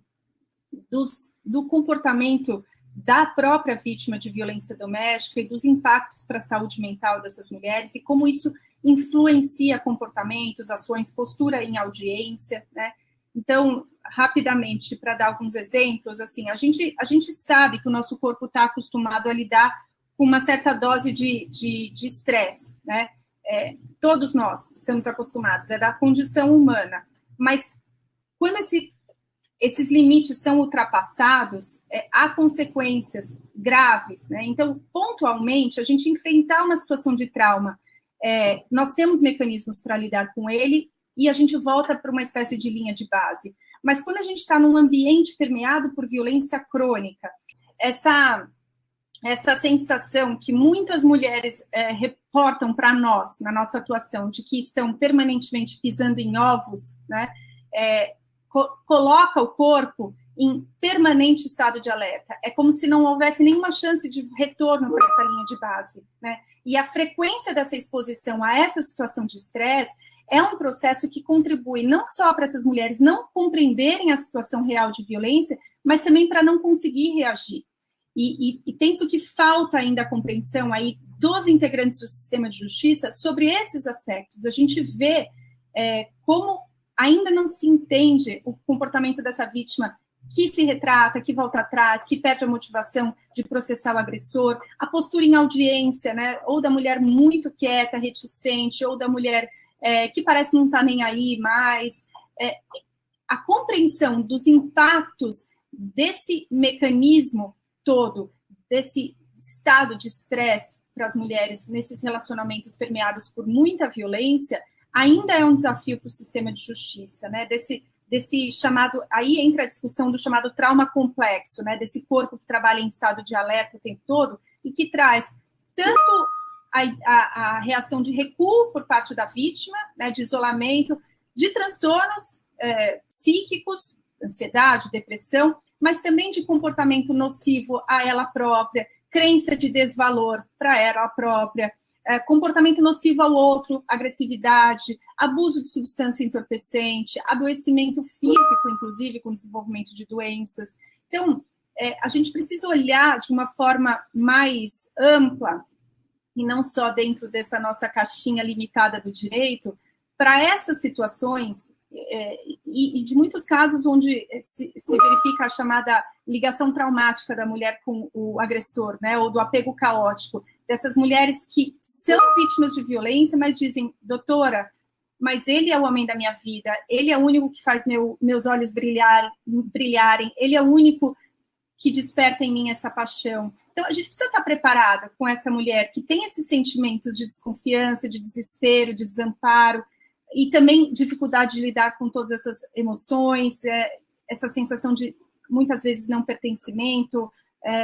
do comportamento da própria vítima de violência doméstica e dos impactos para a saúde mental dessas mulheres e como isso influencia comportamentos, ações, postura em audiência, né? Então, rapidamente, para dar alguns exemplos, assim, a gente sabe que o nosso corpo está acostumado a lidar com uma certa dose de estresse, né? Todos nós estamos acostumados, é da condição humana, mas quando esses limites são ultrapassados, há consequências graves, né? Então, pontualmente, a gente enfrentar uma situação de trauma, nós temos mecanismos para lidar com ele e a gente volta para uma espécie de linha de base. Mas quando a gente está num ambiente permeado por violência crônica, essa sensação que muitas mulheres reportam para nós, na nossa atuação, de que estão permanentemente pisando em ovos, né? Coloca o corpo em permanente estado de alerta. É como se não houvesse nenhuma chance de retorno para essa linha de base, né? E a frequência dessa exposição a essa situação de estresse é um processo que contribui não só para essas mulheres não compreenderem a situação real de violência, mas também para não conseguir reagir. E penso que falta ainda a compreensão aí dos integrantes do sistema de justiça sobre esses aspectos. A gente vê como ainda não se entende o comportamento dessa vítima que se retrata, que volta atrás, que perde a motivação de processar o agressor, a postura em audiência, né, ou da mulher muito quieta, reticente, ou da mulher que parece não estar nem aí mais. A compreensão dos impactos desse mecanismo todo, desse estado de estresse para as mulheres nesses relacionamentos permeados por muita violência, ainda é um desafio para o sistema de justiça, né? Desse chamado, aí entra a discussão do chamado trauma complexo, né? Desse corpo que trabalha em estado de alerta o tempo todo e que traz tanto a reação de recuo por parte da vítima, né? De isolamento, de transtornos psíquicos, ansiedade, depressão, mas também de comportamento nocivo a ela própria, crença de desvalor para ela própria, comportamento nocivo ao outro, agressividade, abuso de substância entorpecente, adoecimento físico, inclusive, com desenvolvimento de doenças. Então, a gente precisa olhar de uma forma mais ampla, e não só dentro dessa nossa caixinha limitada do direito, para essas situações, e de muitos casos onde se verifica a chamada ligação traumática da mulher com o agressor, né, ou do apego caótico, dessas mulheres que são vítimas de violência, mas dizem, doutora, mas ele é o homem da minha vida, ele é o único que faz meus olhos brilharem, ele é o único que desperta em mim essa paixão. Então, a gente precisa estar preparada com essa mulher que tem esses sentimentos de desconfiança, de desespero, de desamparo, e também dificuldade de lidar com todas essas emoções, essa sensação de, muitas vezes, não pertencimento,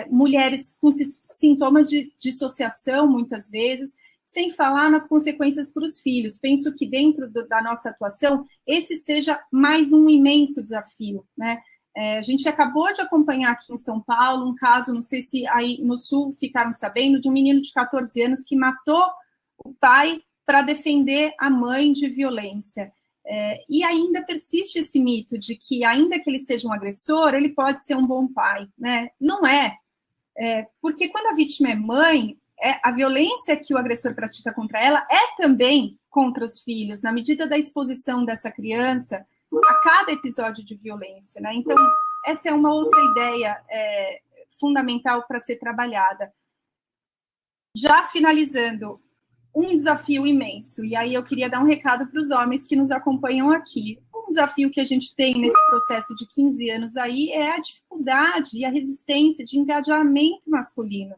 mulheres com sintomas de dissociação, muitas vezes, sem falar nas consequências para os filhos. Penso que dentro da nossa atuação, esse seja mais um imenso desafio, né? A gente acabou de acompanhar aqui em São Paulo um caso, não sei se aí no Sul ficaram sabendo, de um menino de 14 anos que matou o pai para defender a mãe de violência. E ainda persiste esse mito de que, ainda que ele seja um agressor, ele pode ser um bom pai, né? Não é. Porque quando a vítima é mãe, a violência que o agressor pratica contra ela é também contra os filhos, na medida da exposição dessa criança a cada episódio de violência, né? Então, essa é uma outra ideia fundamental para ser trabalhada. Já finalizando, um desafio imenso, e aí eu queria dar um recado para os homens que nos acompanham aqui. Um desafio que a gente tem nesse processo de 15 anos aí é a dificuldade e a resistência de engajamento masculino.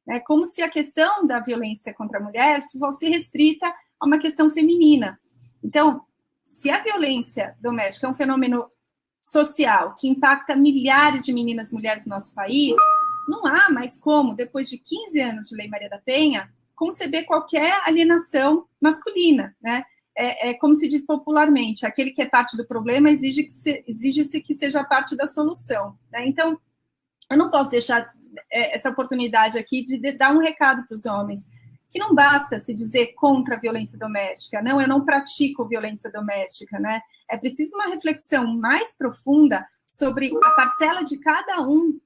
É como se a questão da violência contra a mulher fosse restrita a uma questão feminina. Então, se a violência doméstica é um fenômeno social que impacta milhares de meninas e mulheres no nosso país, não há mais como, depois de 15 anos de Lei Maria da Penha, conceber qualquer alienação masculina, né? Como se diz popularmente, aquele que é parte do problema exige-se que seja parte da solução, né? Então, eu não posso deixar essa oportunidade aqui de dar um recado para os homens, que não basta se dizer contra a violência doméstica, não, eu não pratico violência doméstica, né? É preciso uma reflexão mais profunda sobre a parcela de cada um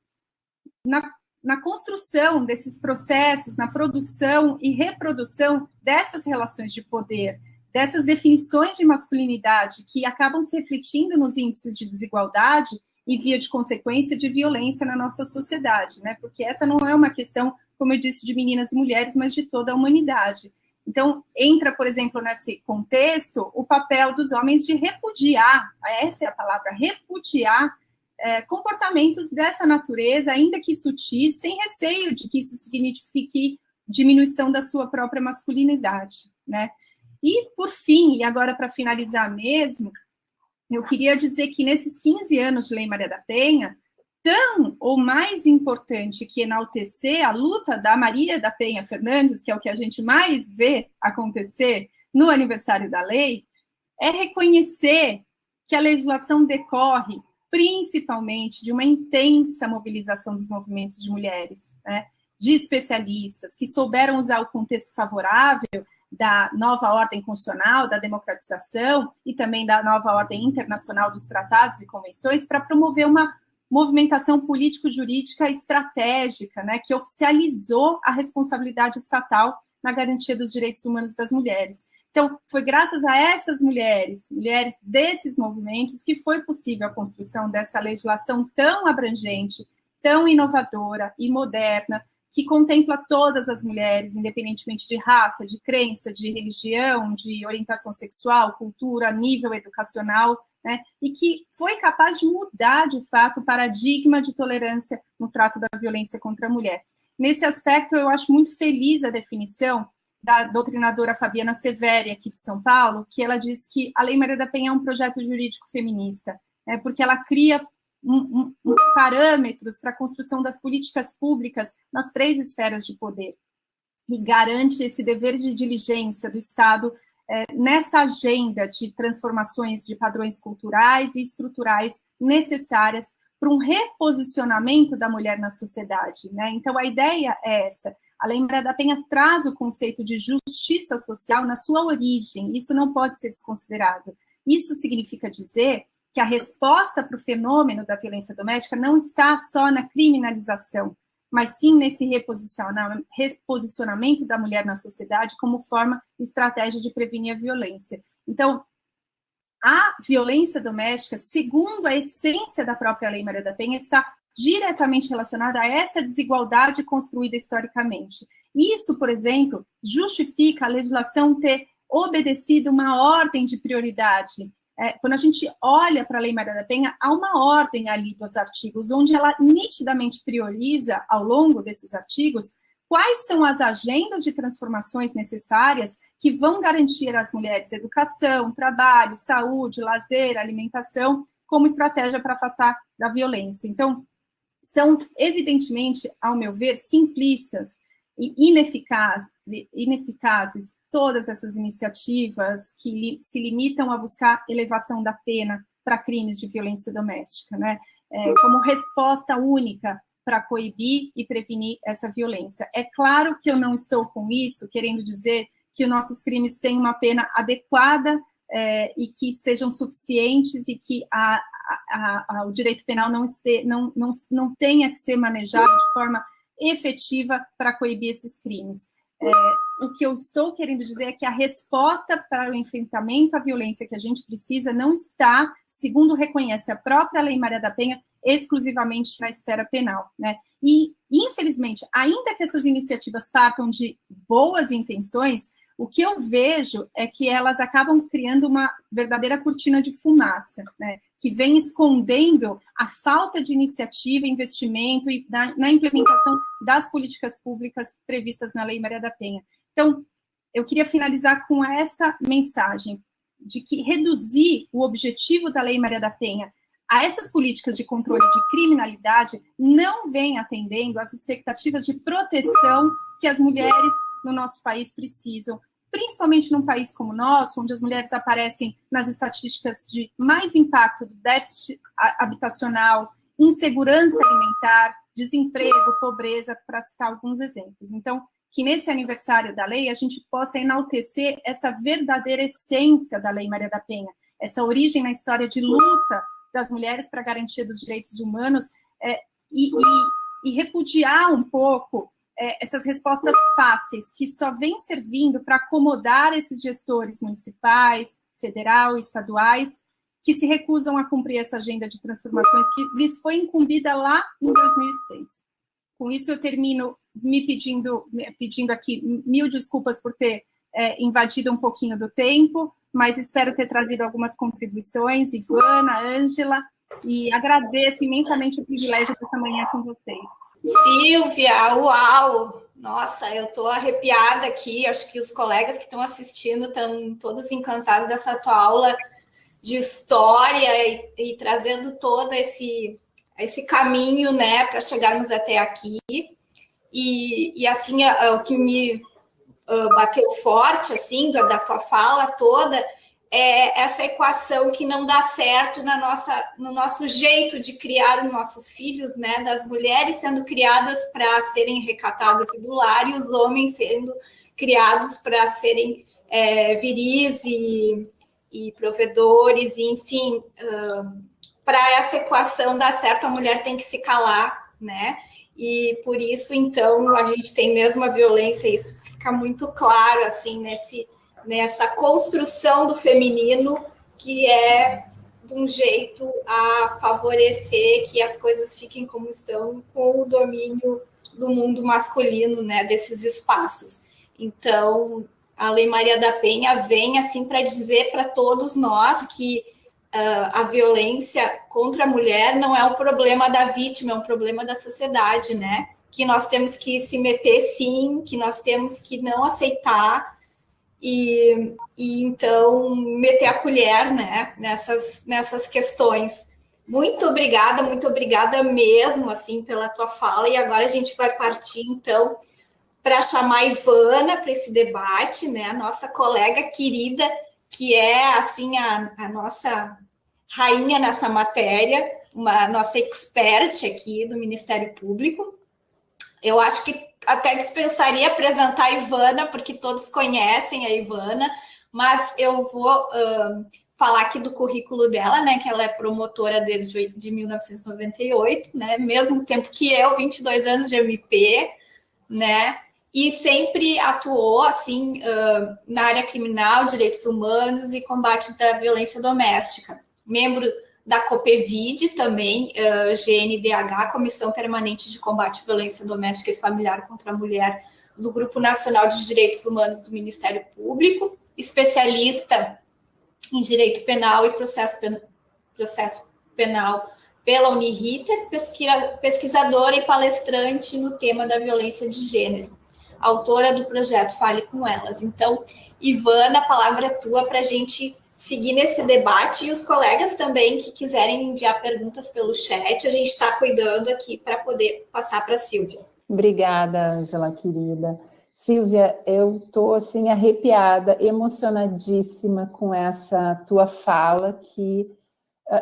na construção desses processos, na produção e reprodução dessas relações de poder, dessas definições de masculinidade que acabam se refletindo nos índices de desigualdade e, via de consequência, de violência na nossa sociedade, né? Porque essa não é uma questão, como eu disse, de meninas e mulheres, mas de toda a humanidade. Então, entra, por exemplo, nesse contexto, o papel dos homens de repudiar, essa é a palavra, repudiar, comportamentos dessa natureza, ainda que sutis, sem receio de que isso signifique diminuição da sua própria masculinidade, né? E, por fim, e agora para finalizar mesmo, eu queria dizer que nesses 15 anos de Lei Maria da Penha, tão ou mais importante que enaltecer a luta da Maria da Penha Fernandes, que é o que a gente mais vê acontecer no aniversário da lei, é reconhecer que a legislação decorre principalmente de uma intensa mobilização dos movimentos de mulheres, né, de especialistas que souberam usar o contexto favorável da nova ordem constitucional, da democratização e também da nova ordem internacional dos tratados e convenções para promover uma movimentação político-jurídica estratégica, né, que oficializou a responsabilidade estatal na garantia dos direitos humanos das mulheres. Então, foi graças a essas mulheres desses movimentos, que foi possível a construção dessa legislação tão abrangente, tão inovadora e moderna, que contempla todas as mulheres, independentemente de raça, de crença, de religião, de orientação sexual, cultura, nível educacional, né? E que foi capaz de mudar, de fato, o paradigma de tolerância no trato da violência contra a mulher. Nesse aspecto, eu acho muito feliz a definição da doutrinadora Fabiana Severi, aqui de São Paulo, que ela diz que a Lei Maria da Penha é um projeto jurídico feminista, né, porque ela cria parâmetros para a construção das políticas públicas nas 3 esferas de poder e garante esse dever de diligência do Estado nessa agenda de transformações de padrões culturais e estruturais necessárias para um reposicionamento da mulher na sociedade, né? Então, a ideia é essa. A Lei Maria da Penha traz o conceito de justiça social na sua origem, isso não pode ser desconsiderado. Isso significa dizer que a resposta para o fenômeno da violência doméstica não está só na criminalização, mas sim nesse reposicionamento da mulher na sociedade como forma e estratégia de prevenir a violência. Então, a violência doméstica, segundo a essência da própria Lei Maria da Penha, está diretamente relacionada a essa desigualdade construída historicamente. Isso, por exemplo, justifica a legislação ter obedecido uma ordem de prioridade. Quando a gente olha para a Lei Maria da Penha, há uma ordem ali dos artigos, onde ela nitidamente prioriza, ao longo desses artigos, quais são as agendas de transformações necessárias que vão garantir às mulheres educação, trabalho, saúde, lazer, alimentação, como estratégia para afastar da violência. Então, são, evidentemente, ao meu ver, simplistas e ineficazes todas essas iniciativas que se limitam a buscar elevação da pena para crimes de violência doméstica, né? Como resposta única para coibir e prevenir essa violência. É claro que eu não estou com isso querendo dizer que os nossos crimes têm uma pena adequada e que sejam suficientes e que o direito penal não tenha que ser manejado de forma efetiva para coibir esses crimes. O que eu estou querendo dizer é que a resposta para o enfrentamento à violência que a gente precisa não está, segundo reconhece a própria Lei Maria da Penha, exclusivamente na esfera penal, né? E, infelizmente, ainda que essas iniciativas partam de boas intenções, o que eu vejo é que elas acabam criando uma verdadeira cortina de fumaça, né? Que vem escondendo a falta de iniciativa, investimento e na implementação das políticas públicas previstas na Lei Maria da Penha. Então, eu queria finalizar com essa mensagem de que reduzir o objetivo da Lei Maria da Penha a essas políticas de controle de criminalidade não vem atendendo às expectativas de proteção que as mulheres no nosso país precisam, principalmente num país como o nosso, onde as mulheres aparecem nas estatísticas de mais impacto do déficit habitacional, insegurança alimentar, desemprego, pobreza, para citar alguns exemplos. Então, que nesse aniversário da lei a gente possa enaltecer essa verdadeira essência da Lei Maria da Penha, essa origem na história de luta das mulheres para a garantia dos direitos humanos e repudiar um pouco essas respostas fáceis que só vêm servindo para acomodar esses gestores municipais, federal e estaduais que se recusam a cumprir essa agenda de transformações que lhes foi incumbida lá em 2006. Com isso, eu termino pedindo aqui 1000 desculpas por ter invadido um pouquinho do tempo, mas espero ter trazido algumas contribuições, Ivana, Ângela, e agradeço imensamente o privilégio dessa manhã com vocês. Silvia, uau! Nossa, eu estou arrepiada aqui, acho que os colegas que estão assistindo estão todos encantados dessa tua aula de história e trazendo todo esse caminho, né, para chegarmos até aqui. E assim, o que me bateu forte, assim, da tua fala toda, é essa equação que não dá certo no nosso jeito de criar os nossos filhos, né, das mulheres sendo criadas para serem recatadas e do lar, e os homens sendo criados para serem viris e provedores, e, enfim, para essa equação dar certo, a mulher tem que se calar, né? E por isso, então, a gente tem mesmo a violência, isso fica muito claro, assim, nessa construção do feminino, que é de um jeito a favorecer que as coisas fiquem como estão, com o domínio do mundo masculino, né, desses espaços. Então, a Lei Maria da Penha vem, assim, para dizer para todos nós que a violência contra a mulher não é um problema da vítima, é um problema da sociedade, né? Que nós temos que se meter, sim, que nós temos que não aceitar e então meter a colher, né? Nessas questões. Muito obrigada mesmo, assim, pela tua fala. E agora a gente vai partir, então, para chamar a Ivana para esse debate, né? A nossa colega querida, que é, assim, a nossa rainha nessa matéria, uma nossa expert aqui do Ministério Público. Eu acho que até dispensaria apresentar a Ivana, porque todos conhecem a Ivana, mas eu vou falar aqui do currículo dela, né, que ela é promotora desde 1998, né, mesmo tempo que eu, 22 anos de MP, né, e sempre atuou, assim, na área criminal, direitos humanos e combate da violência doméstica. Membro da COPEVID também, GNDH, Comissão Permanente de Combate à Violência Doméstica e Familiar contra a Mulher, do Grupo Nacional de Direitos Humanos do Ministério Público, especialista em Direito Penal e Processo Penal pela Uniriter, pesquisadora e palestrante no tema da violência de gênero, autora do projeto Fale com Elas. Então, Ivana, a palavra é tua para a gente seguir nesse debate, e os colegas também que quiserem enviar perguntas pelo chat, a gente está cuidando aqui para poder passar para a Sílvia. Obrigada, Ângela, querida. Sílvia, eu estou assim, arrepiada, emocionadíssima com essa tua fala, que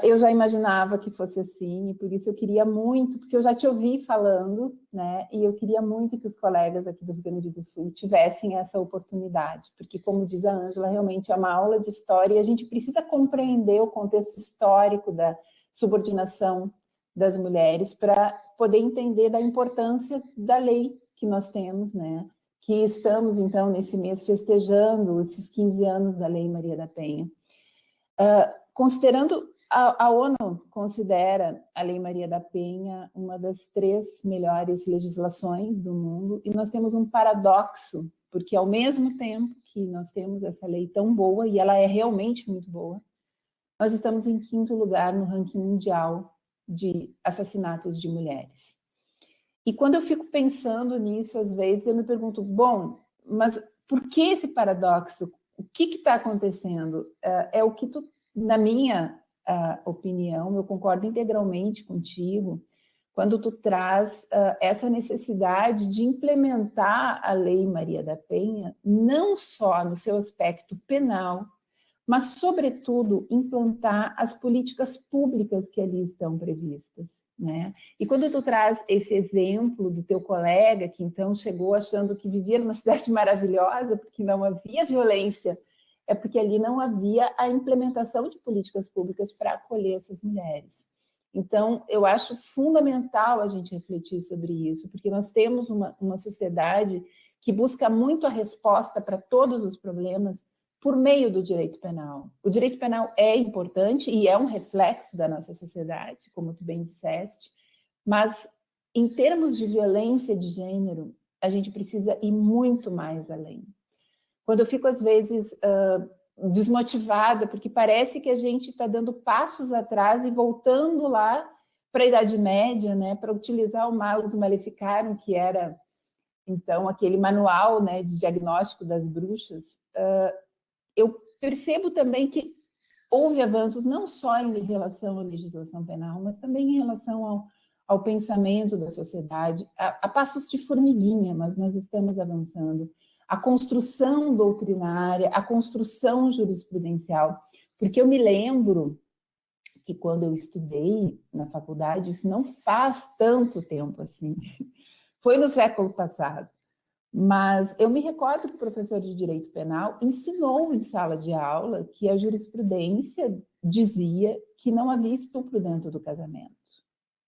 eu já imaginava que fosse assim, e por isso eu queria muito, porque eu já te ouvi falando, né? E eu queria muito que os colegas aqui do Rio Grande do Sul tivessem essa oportunidade, porque, como diz a Ângela, realmente é uma aula de história e a gente precisa compreender o contexto histórico da subordinação das mulheres para poder entender da importância da lei que nós temos, né? Que estamos, então, nesse mês festejando esses 15 anos da Lei Maria da Penha. Considerando a ONU considera a Lei Maria da Penha uma das 3 melhores legislações do mundo, e nós temos um paradoxo, porque ao mesmo tempo que nós temos essa lei tão boa, e ela é realmente muito boa, nós estamos em 5º lugar no ranking mundial de assassinatos de mulheres. E quando eu fico pensando nisso, às vezes eu me pergunto, bom, mas por que esse paradoxo? O que está acontecendo? É o que tu, na minha opinião, eu concordo integralmente contigo, quando tu traz essa necessidade de implementar a Lei Maria da Penha, não só no seu aspecto penal, mas, sobretudo, implantar as políticas públicas que ali estão previstas, né? E quando tu traz esse exemplo do teu colega, que então chegou achando que vivia numa cidade maravilhosa, porque não havia violência, é porque ali não havia a implementação de políticas públicas para acolher essas mulheres. Então, eu acho fundamental a gente refletir sobre isso, porque nós temos uma sociedade que busca muito a resposta para todos os problemas por meio do direito penal. O direito penal é importante e é um reflexo da nossa sociedade, como tu bem disseste, mas em termos de violência de gênero, a gente precisa ir muito mais além. Quando eu fico, às vezes, desmotivada, porque parece que a gente está dando passos atrás e voltando lá para a Idade Média, né, para utilizar o Malus Maleficarum, que era, então, aquele manual, né, de diagnóstico das bruxas. Eu percebo também que houve avanços não só em relação à legislação penal, mas também em relação ao pensamento da sociedade, a passos de formiguinha, mas nós estamos avançando. A construção doutrinária, a construção jurisprudencial, porque eu me lembro que quando eu estudei na faculdade, isso não faz tanto tempo assim, foi no século passado, Mas eu me recordo que o professor de Direito Penal ensinou em sala de aula que a jurisprudência dizia que não havia estupro dentro do casamento,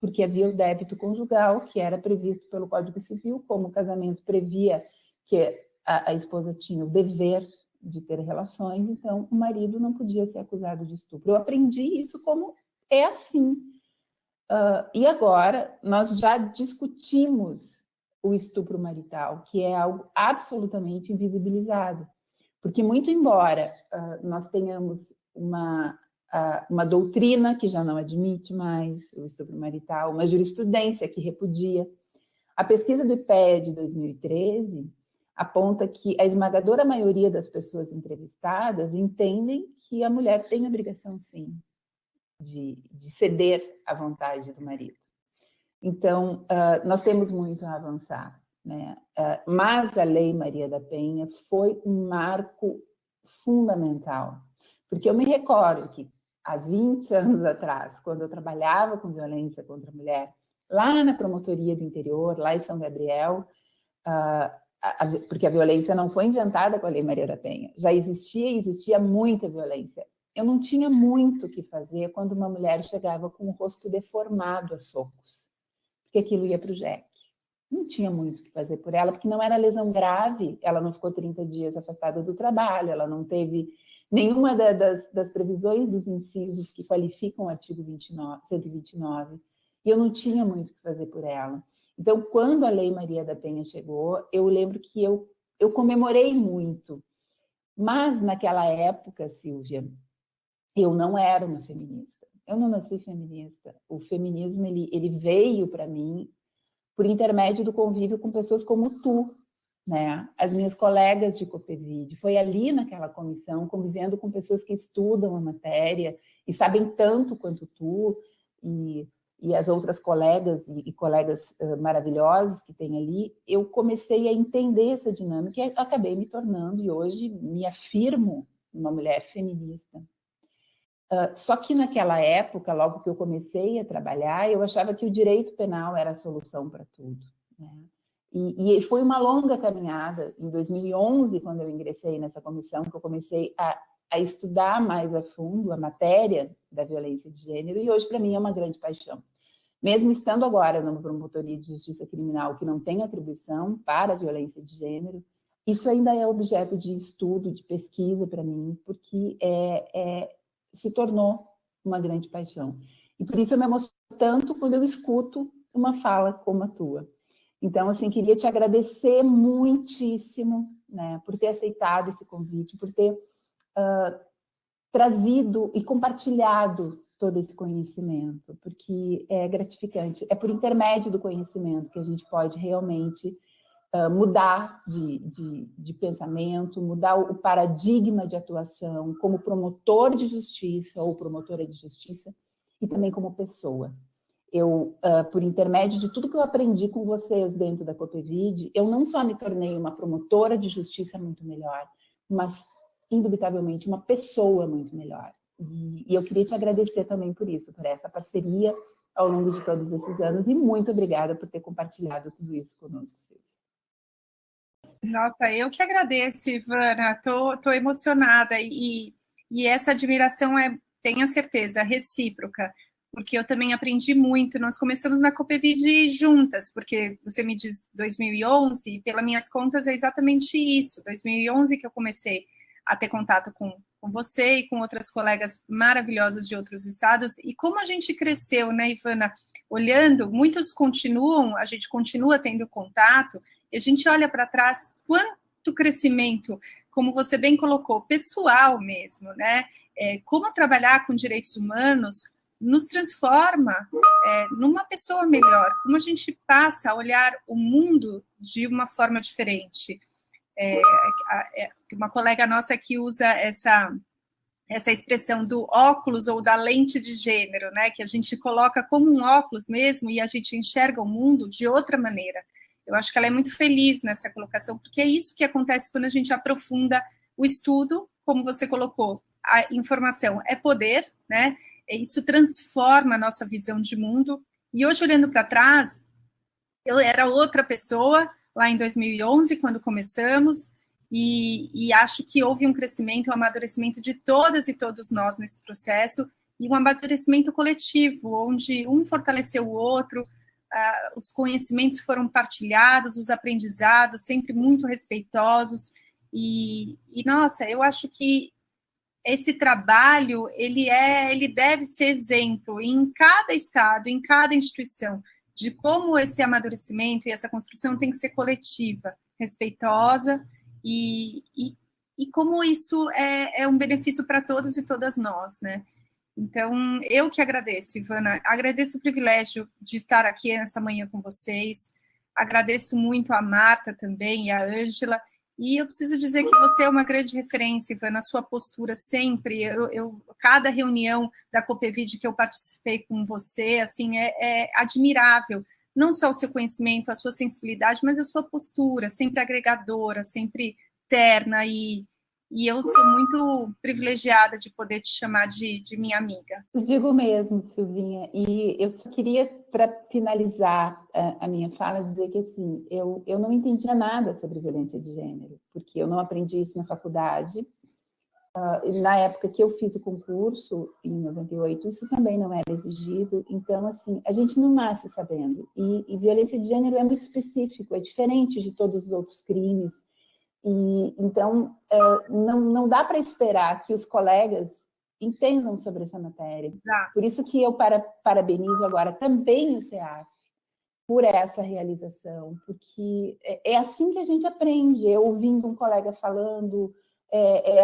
porque havia o débito conjugal, que era previsto pelo Código Civil, como o casamento previa que a esposa tinha o dever de ter relações, então o marido não podia ser acusado de estupro. Eu aprendi isso como é assim. E agora nós já discutimos o estupro marital, que é algo absolutamente invisibilizado, porque muito embora nós tenhamos uma doutrina que já não admite mais o estupro marital, uma jurisprudência que repudia, a pesquisa do IPEA de 2013 aponta que a esmagadora maioria das pessoas entrevistadas entendem que a mulher tem obrigação, sim, de ceder à vontade do marido. Então, nós temos muito a avançar, né? Mas a Lei Maria da Penha foi um marco fundamental, porque eu me recordo que há 20 anos atrás, quando eu trabalhava com violência contra a mulher, lá na promotoria do interior, lá em São Gabriel, porque a violência não foi inventada com a Lei Maria da Penha, já existia muita violência. Eu não tinha muito o que fazer quando uma mulher chegava com o rosto deformado a socos, porque aquilo ia para o JEC. Não tinha muito o que fazer por ela, porque não era lesão grave, ela não ficou 30 dias afastada do trabalho, ela não teve nenhuma das previsões dos incisos que qualificam o artigo 129, e eu não tinha muito o que fazer por ela. Então, quando a Lei Maria da Penha chegou, eu lembro que eu comemorei muito, mas naquela época, Silvia, eu não era uma feminista, eu não nasci feminista. O feminismo ele veio para mim por intermédio do convívio com pessoas como tu, né? As minhas colegas de Copevide, foi ali naquela comissão, convivendo com pessoas que estudam a matéria e sabem tanto quanto tu, e as outras colegas e colegas maravilhosos que tem ali, eu comecei a entender essa dinâmica e acabei me tornando, e hoje me afirmo uma mulher feminista. Só que naquela época, logo que eu comecei a trabalhar, eu achava que o direito penal era a solução para tudo, né? E foi uma longa caminhada. Em 2011, quando eu ingressei nessa comissão, que eu comecei a estudar mais a fundo a matéria da violência de gênero, e hoje, para mim, é uma grande paixão. Mesmo estando agora numa promotoria de justiça criminal que não tem atribuição para a violência de gênero, isso ainda é objeto de estudo, de pesquisa para mim, porque se tornou uma grande paixão. E por isso eu me emociono tanto quando eu escuto uma fala como a tua. Então, assim, queria te agradecer muitíssimo, né, por ter aceitado esse convite, por ter trazido e compartilhado todo esse conhecimento, porque é gratificante. É por intermédio do conhecimento que a gente pode realmente mudar de pensamento, mudar o paradigma de atuação como promotor de justiça ou promotora de justiça e também como pessoa. Eu, por intermédio de tudo que eu aprendi com vocês dentro da Copevide, eu não só me tornei uma promotora de justiça muito melhor, mas, indubitavelmente, uma pessoa muito melhor. E eu queria te agradecer também por isso, por essa parceria ao longo de todos esses anos, e muito obrigada por ter compartilhado tudo isso conosco, Silvia. Nossa, eu que agradeço, Ivana, tô emocionada, e essa admiração tenha certeza, recíproca, porque eu também aprendi muito. Nós começamos na Copevide juntas, porque você me diz 2011, e pelas minhas contas é exatamente isso, 2011 que eu comecei a ter contato com você e com outras colegas maravilhosas de outros estados, e como a gente cresceu, né, Ivana, olhando, muitos a gente continua tendo contato, e a gente olha para trás, quanto crescimento, como você bem colocou, pessoal mesmo, né, como trabalhar com direitos humanos nos transforma numa pessoa melhor, como a gente passa a olhar o mundo de uma forma diferente. Tem uma colega nossa que usa essa expressão do óculos ou da lente de gênero, né? Que a gente coloca como um óculos mesmo e a gente enxerga o mundo de outra maneira. Eu acho que ela é muito feliz nessa colocação, porque é isso que acontece quando a gente aprofunda o estudo, como você colocou. A informação é poder, né? Isso transforma a nossa visão de mundo. E hoje, olhando para trás, eu era outra pessoa, lá em 2011, quando começamos, e acho que houve um crescimento, um amadurecimento de todas e todos nós nesse processo, e um amadurecimento coletivo, onde um fortaleceu o outro, os conhecimentos foram partilhados, os aprendizados, sempre muito respeitosos, e nossa, eu acho que esse trabalho, ele deve ser exemplo em cada estado, em cada instituição, de como esse amadurecimento e essa construção tem que ser coletiva, respeitosa, e como isso é um benefício para todos e todas nós, né? Então, eu que agradeço, Ivana, agradeço o privilégio de estar aqui nessa manhã com vocês, agradeço muito a Marta também e a Ângela, e eu preciso dizer que você é uma grande referência, Ivana, a sua postura sempre, cada reunião da Copevid que eu participei com você, assim, é admirável, não só o seu conhecimento, a sua sensibilidade, mas a sua postura, sempre agregadora, sempre terna, e eu sou muito privilegiada de poder te chamar de minha amiga. Eu digo mesmo, Silvinha, e eu só queria, para finalizar a minha fala, dizer que assim, eu não entendia nada sobre violência de gênero, porque eu não aprendi isso na faculdade. Na época que eu fiz o concurso, em 98, isso também não era exigido. Então, assim, a gente não nasce sabendo. E violência de gênero é muito específico, é diferente de todos os outros crimes. E então, não dá para esperar que os colegas entendam sobre essa matéria. Exato. Por isso que eu parabenizo agora também o CEAF por essa realização, porque é assim que a gente aprende, ouvindo um colega falando,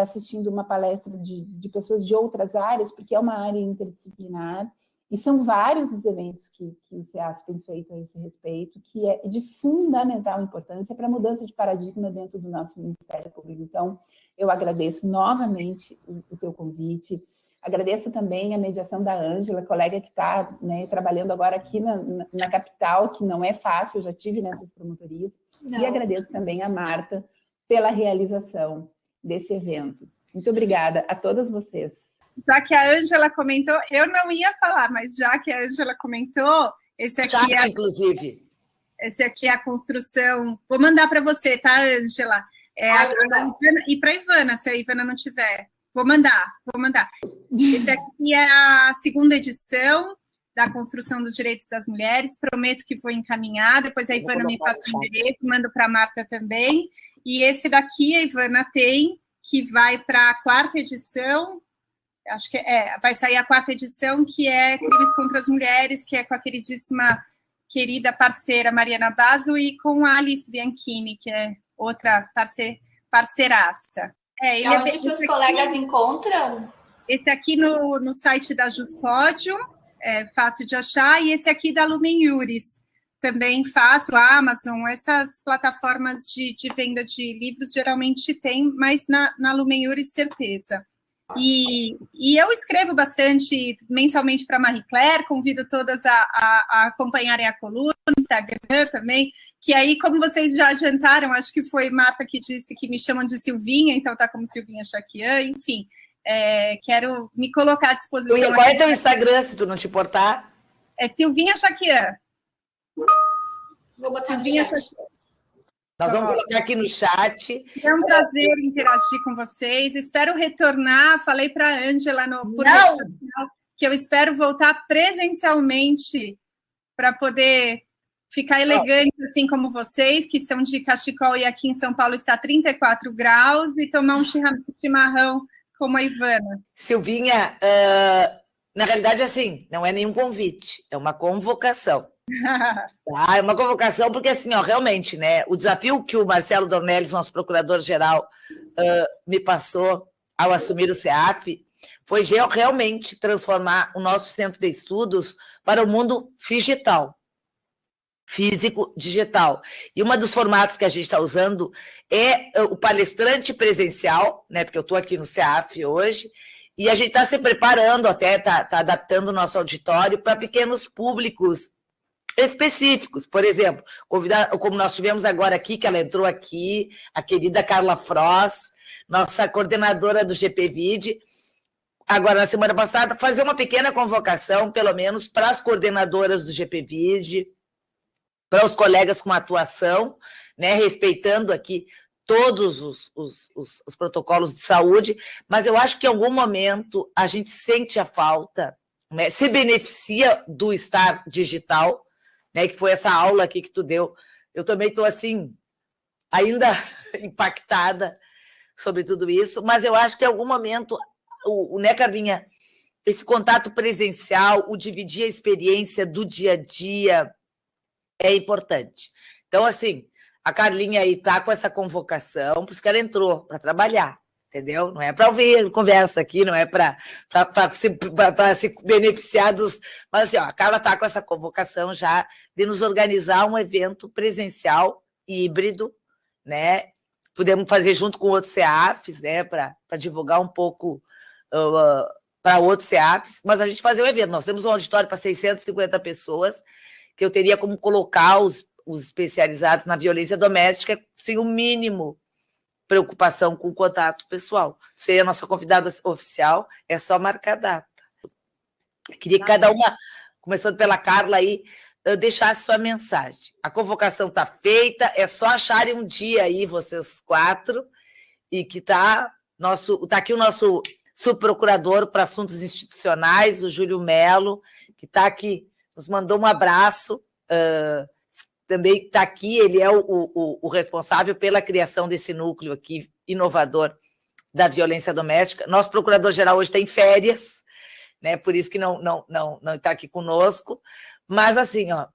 assistindo uma palestra de pessoas de outras áreas, porque é uma área interdisciplinar, e são vários os eventos que o CEAF tem feito a esse respeito, que é de fundamental importância para a mudança de paradigma dentro do nosso Ministério Público. Então, eu agradeço novamente o teu convite, agradeço também a mediação da Ângela, colega que está, né, trabalhando agora aqui na capital, que não é fácil, eu já tive nessas promotorias, e agradeço também a Marta pela realização desse evento. Muito obrigada a todas vocês. Já que a Ângela comentou, eu não ia falar, mas já que a Ângela comentou, esse aqui inclusive. Esse aqui é a construção. Vou mandar para você, tá, Ângela? E para a Ivana, se a Ivana não tiver. Vou mandar. Esse aqui é a segunda edição da construção dos direitos das mulheres. Prometo que vou encaminhar. Depois a Ivana me passa o endereço, mando para a Marta também. E esse daqui a Ivana tem, que vai para a quarta edição. Acho que vai sair a quarta edição, que é Crimes contra as Mulheres, que é com a querida parceira Mariana Basso e com a Alice Bianchini, que é outra parceiraça. Onde que os colegas encontram? Esse aqui no site da Juspódio, é fácil de achar, e esse aqui da Lumen Iuris, também fácil, a Amazon, essas plataformas de venda de livros geralmente tem, mas na Lumen Iuris, certeza. E eu escrevo bastante mensalmente para a Marie Claire, convido todas a acompanharem a coluna no Instagram também, que aí, como vocês já adiantaram, acho que foi Marta que disse que me chamam de Silvinha, então tá como Silvinha Chaquian, enfim, quero me colocar à disposição. Qual é teu Instagram, se tu não te importar? É Silvinha Chaquian. Vou botar no chat. Nós vamos colocar aqui no chat. É um prazer interagir com vocês. Espero retornar. Falei para a Ângela que eu espero voltar presencialmente para poder ficar elegante, assim como vocês, que estão de cachecol e aqui em São Paulo está 34 graus, e tomar um chimarrão como a Ivana. Silvinha, na realidade, assim, não é nenhum convite, é uma convocação. É uma convocação, porque assim, realmente, né, o desafio que o Marcelo Dornelles, nosso procurador-geral, me passou ao assumir o CEAF foi realmente transformar o nosso centro de estudos para o mundo digital, físico digital. E um dos formatos que a gente está usando é o palestrante presencial, né, porque eu estou aqui no CEAF hoje, e a gente está se preparando, até está adaptando o nosso auditório para pequenos públicos específicos. Por exemplo, como nós tivemos agora aqui, que ela entrou aqui, a querida Carla Fross, nossa coordenadora do GPVID, agora na semana passada, fazer uma pequena convocação, pelo menos, para as coordenadoras do GPVID, para os colegas com atuação, né, respeitando aqui todos os protocolos de saúde, mas eu acho que em algum momento a gente sente a falta, né, se beneficia do estar digital, né, que foi essa aula aqui que tu deu. Eu também estou, assim, ainda impactada sobre tudo isso, mas eu acho que em algum momento, né, Carlinha, esse contato presencial, o dividir a experiência do dia a dia é importante. Então, assim, a Carlinha aí está com essa convocação, por isso que ela entrou, para trabalhar, entendeu? Não é para ouvir conversa aqui, não é para se beneficiar dos... Mas, assim, ó, a Carla está com essa convocação já de nos organizar um evento presencial, híbrido, né? Podemos fazer junto com outros CEAFs, né? Para divulgar um pouco para outros CEAFs, mas a gente fazer o evento. Nós temos um auditório para 650 pessoas, que eu teria como colocar os especializados na violência doméstica sem o mínimo preocupação com o contato pessoal. Seria a nossa convidada oficial, é só marcar a data. Queria que cada uma, começando pela Carla aí, deixasse sua mensagem. A convocação está feita, é só acharem um dia aí, vocês 4, e que está aqui o nosso subprocurador para assuntos institucionais, o Júlio Melo, que está aqui, nos mandou um abraço, também está aqui, ele é o responsável pela criação desse núcleo aqui, inovador, da violência doméstica. Nosso procurador-geral hoje está em férias, né, por isso que não está aqui conosco, mas assim, ó,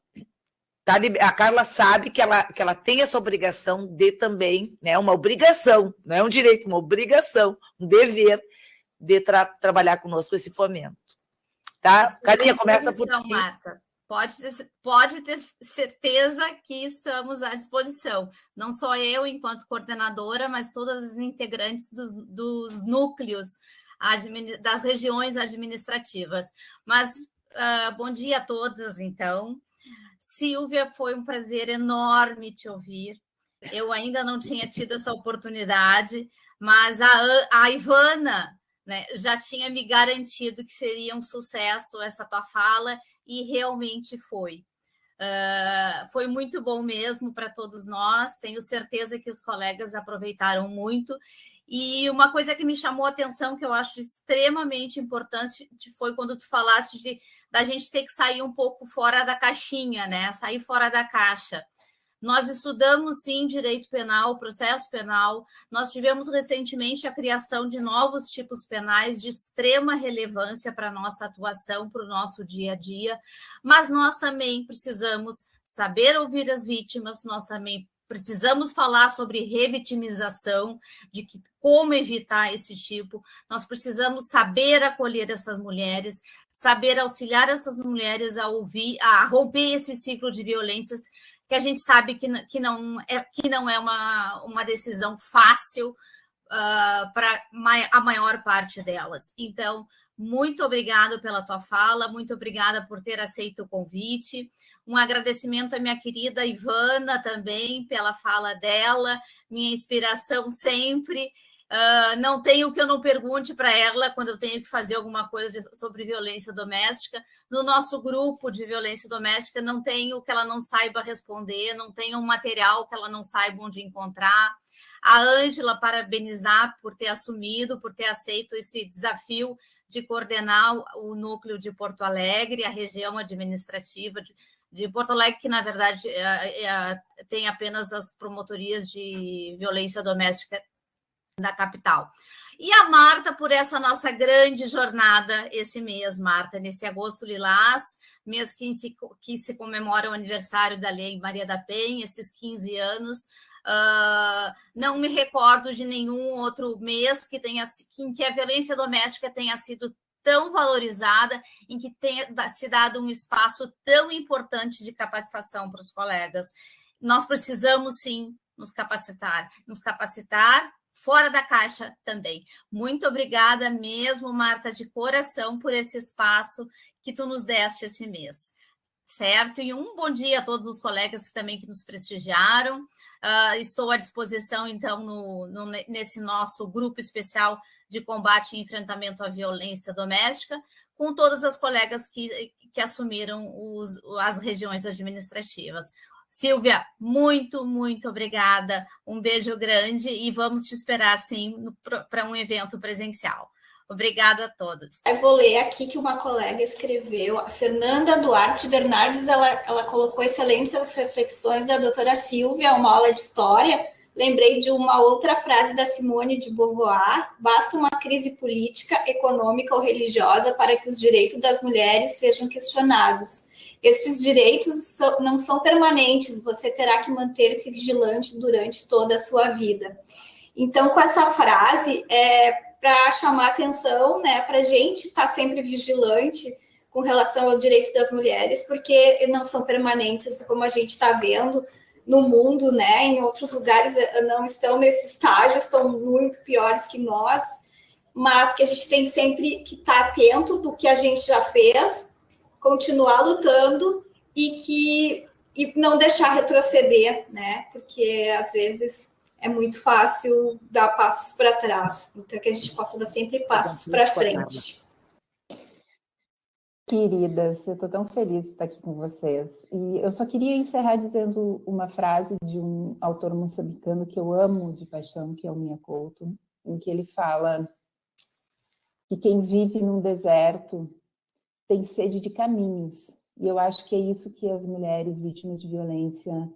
a Carla sabe que ela tem essa obrigação de também, né, uma obrigação, não é um direito, uma obrigação, um dever de trabalhar conosco esse fomento. Tá? Carlinha, começa por ti. Marta. Pode ter certeza que estamos à disposição. Não só eu, enquanto coordenadora, mas todas as integrantes dos núcleos das regiões administrativas. Mas bom dia a todas, então. Silvia, foi um prazer enorme te ouvir. Eu ainda não tinha tido essa oportunidade, mas a Ivana, né, já tinha me garantido que seria um sucesso essa tua fala, e realmente foi. Foi muito bom mesmo para todos nós, tenho certeza que os colegas aproveitaram muito, e uma coisa que me chamou a atenção, que eu acho extremamente importante, foi quando tu falaste da gente ter que sair um pouco fora da caixinha, né? Sair fora da caixa. Nós estudamos, sim, direito penal, processo penal. Nós tivemos recentemente a criação de novos tipos penais de extrema relevância para a nossa atuação, para o nosso dia a dia. Mas nós também precisamos saber ouvir as vítimas, nós também precisamos falar sobre revitimização, de como evitar esse tipo. Nós precisamos saber acolher essas mulheres, saber auxiliar essas mulheres a romper esse ciclo de violências, que a gente sabe que não é uma decisão fácil para a maior parte delas. Então, muito obrigada pela tua fala, muito obrigada por ter aceito o convite. Um agradecimento à minha querida Ivana também pela fala dela, minha inspiração sempre. Não tenho que eu não pergunte para ela quando eu tenho que fazer alguma coisa sobre violência doméstica. No nosso grupo de violência doméstica, não tenho que ela não saiba responder, não tenho um material que ela não saiba onde encontrar. A Ângela, parabenizar por ter assumido, por ter aceito esse desafio de coordenar o núcleo de Porto Alegre, a região administrativa de Porto Alegre, que, na verdade, tem apenas as promotorias de violência doméstica da capital. E a Marta, por essa nossa grande jornada esse mês, Marta, nesse agosto lilás, mês que se comemora o aniversário da Lei Maria da Penha, esses 15 anos. Não me recordo de nenhum outro mês em que a violência doméstica tenha sido tão valorizada, em que tenha se dado um espaço tão importante de capacitação para os colegas. Nós precisamos, sim, nos capacitar fora da caixa também. Muito obrigada mesmo, Marta, de coração, por esse espaço que tu nos deste esse mês, certo? E um bom dia a todos os colegas que nos prestigiaram. Estou à disposição, então, nesse nosso grupo especial de combate e enfrentamento à violência doméstica, com todas as colegas que assumiram as regiões administrativas. Silvia, muito, muito obrigada. Um beijo grande e vamos te esperar, sim, para um evento presencial. Obrigada a todos. Eu vou ler aqui que uma colega escreveu, a Fernanda Duarte Bernardes, ela colocou excelentes reflexões da doutora Silvia, uma aula de história. Lembrei de uma outra frase da Simone de Beauvoir: basta uma crise política, econômica ou religiosa para que os direitos das mulheres sejam questionados. Estes direitos não são permanentes, você terá que manter-se vigilante durante toda a sua vida. Então, com essa frase, para chamar atenção, né, para a gente estar sempre vigilante com relação ao direito das mulheres, porque não são permanentes, como a gente está vendo no mundo, né, em outros lugares não estão nesse estágio, estão muito piores que nós, mas que a gente tem sempre que estar atento do que a gente já fez, continuar lutando e não deixar retroceder, né, porque às vezes é muito fácil dar passos para trás. Então, que a gente possa dar sempre passos para frente. Queridas, eu estou tão feliz de estar aqui com vocês. E eu só queria encerrar dizendo uma frase de um autor moçambicano que eu amo de paixão, que é o Mia Couto, em que ele fala que quem vive num deserto tem sede de caminhos. E eu acho que é isso que as mulheres vítimas de violência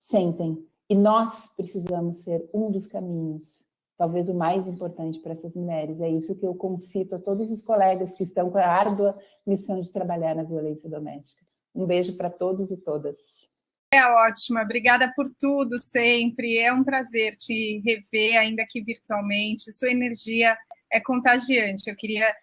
sentem. E nós precisamos ser um dos caminhos, talvez o mais importante para essas mulheres. É isso que eu concito a todos os colegas que estão com a árdua missão de trabalhar na violência doméstica. Um beijo para todos e todas. É ótima, obrigada por tudo sempre. É um prazer te rever, ainda que virtualmente. Sua energia é contagiante. Eu queria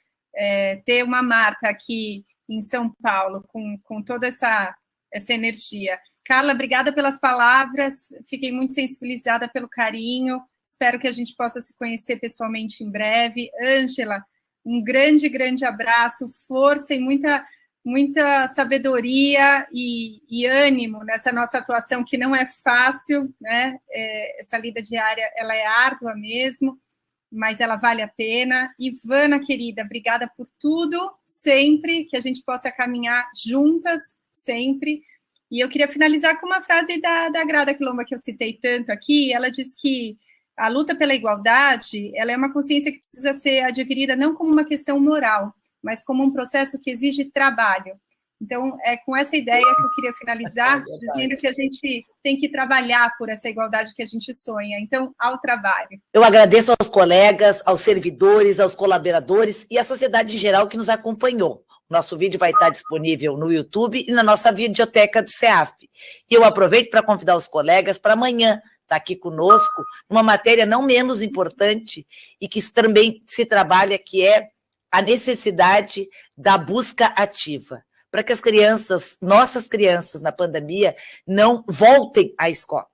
ter uma Marta aqui em São Paulo com toda essa energia. Carla, obrigada pelas palavras, fiquei muito sensibilizada pelo carinho, espero que a gente possa se conhecer pessoalmente em breve. Ângela, um grande, grande abraço, força e muita sabedoria e ânimo nessa nossa atuação, que não é fácil, né? Essa lida diária, ela é árdua mesmo, mas ela vale a pena. Ivana, querida, obrigada por tudo, sempre, que a gente possa caminhar juntas, sempre. E eu queria finalizar com uma frase da Grada Quilomba, que eu citei tanto aqui. Ela diz que a luta pela igualdade, ela é uma consciência que precisa ser adquirida não como uma questão moral, mas como um processo que exige trabalho. Então, é com essa ideia que eu queria finalizar, dizendo que a gente tem que trabalhar por essa igualdade que a gente sonha. Então, ao trabalho. Eu agradeço aos colegas, aos servidores, aos colaboradores e à sociedade em geral que nos acompanhou. Nosso vídeo vai estar disponível no YouTube e na nossa videoteca do CEAF. E eu aproveito para convidar os colegas para amanhã estar aqui conosco, uma matéria não menos importante e que também se trabalha, que é a necessidade da busca ativa, para que as crianças, nossas crianças na pandemia, não voltem à escola.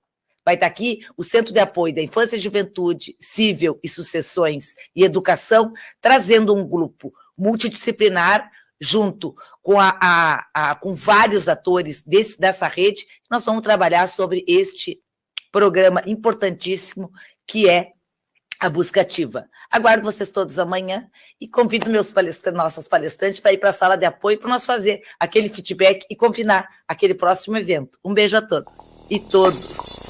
Vai estar aqui o Centro de Apoio da Infância e Juventude, Cível e Sucessões e Educação, trazendo um grupo multidisciplinar, junto com, com vários atores dessa rede, nós vamos trabalhar sobre este programa importantíssimo, que é a busca ativa. Aguardo vocês todos amanhã e convido nossas palestrantes para ir para a sala de apoio para nós fazer aquele feedback e combinar aquele próximo evento. Um beijo a todos e todos.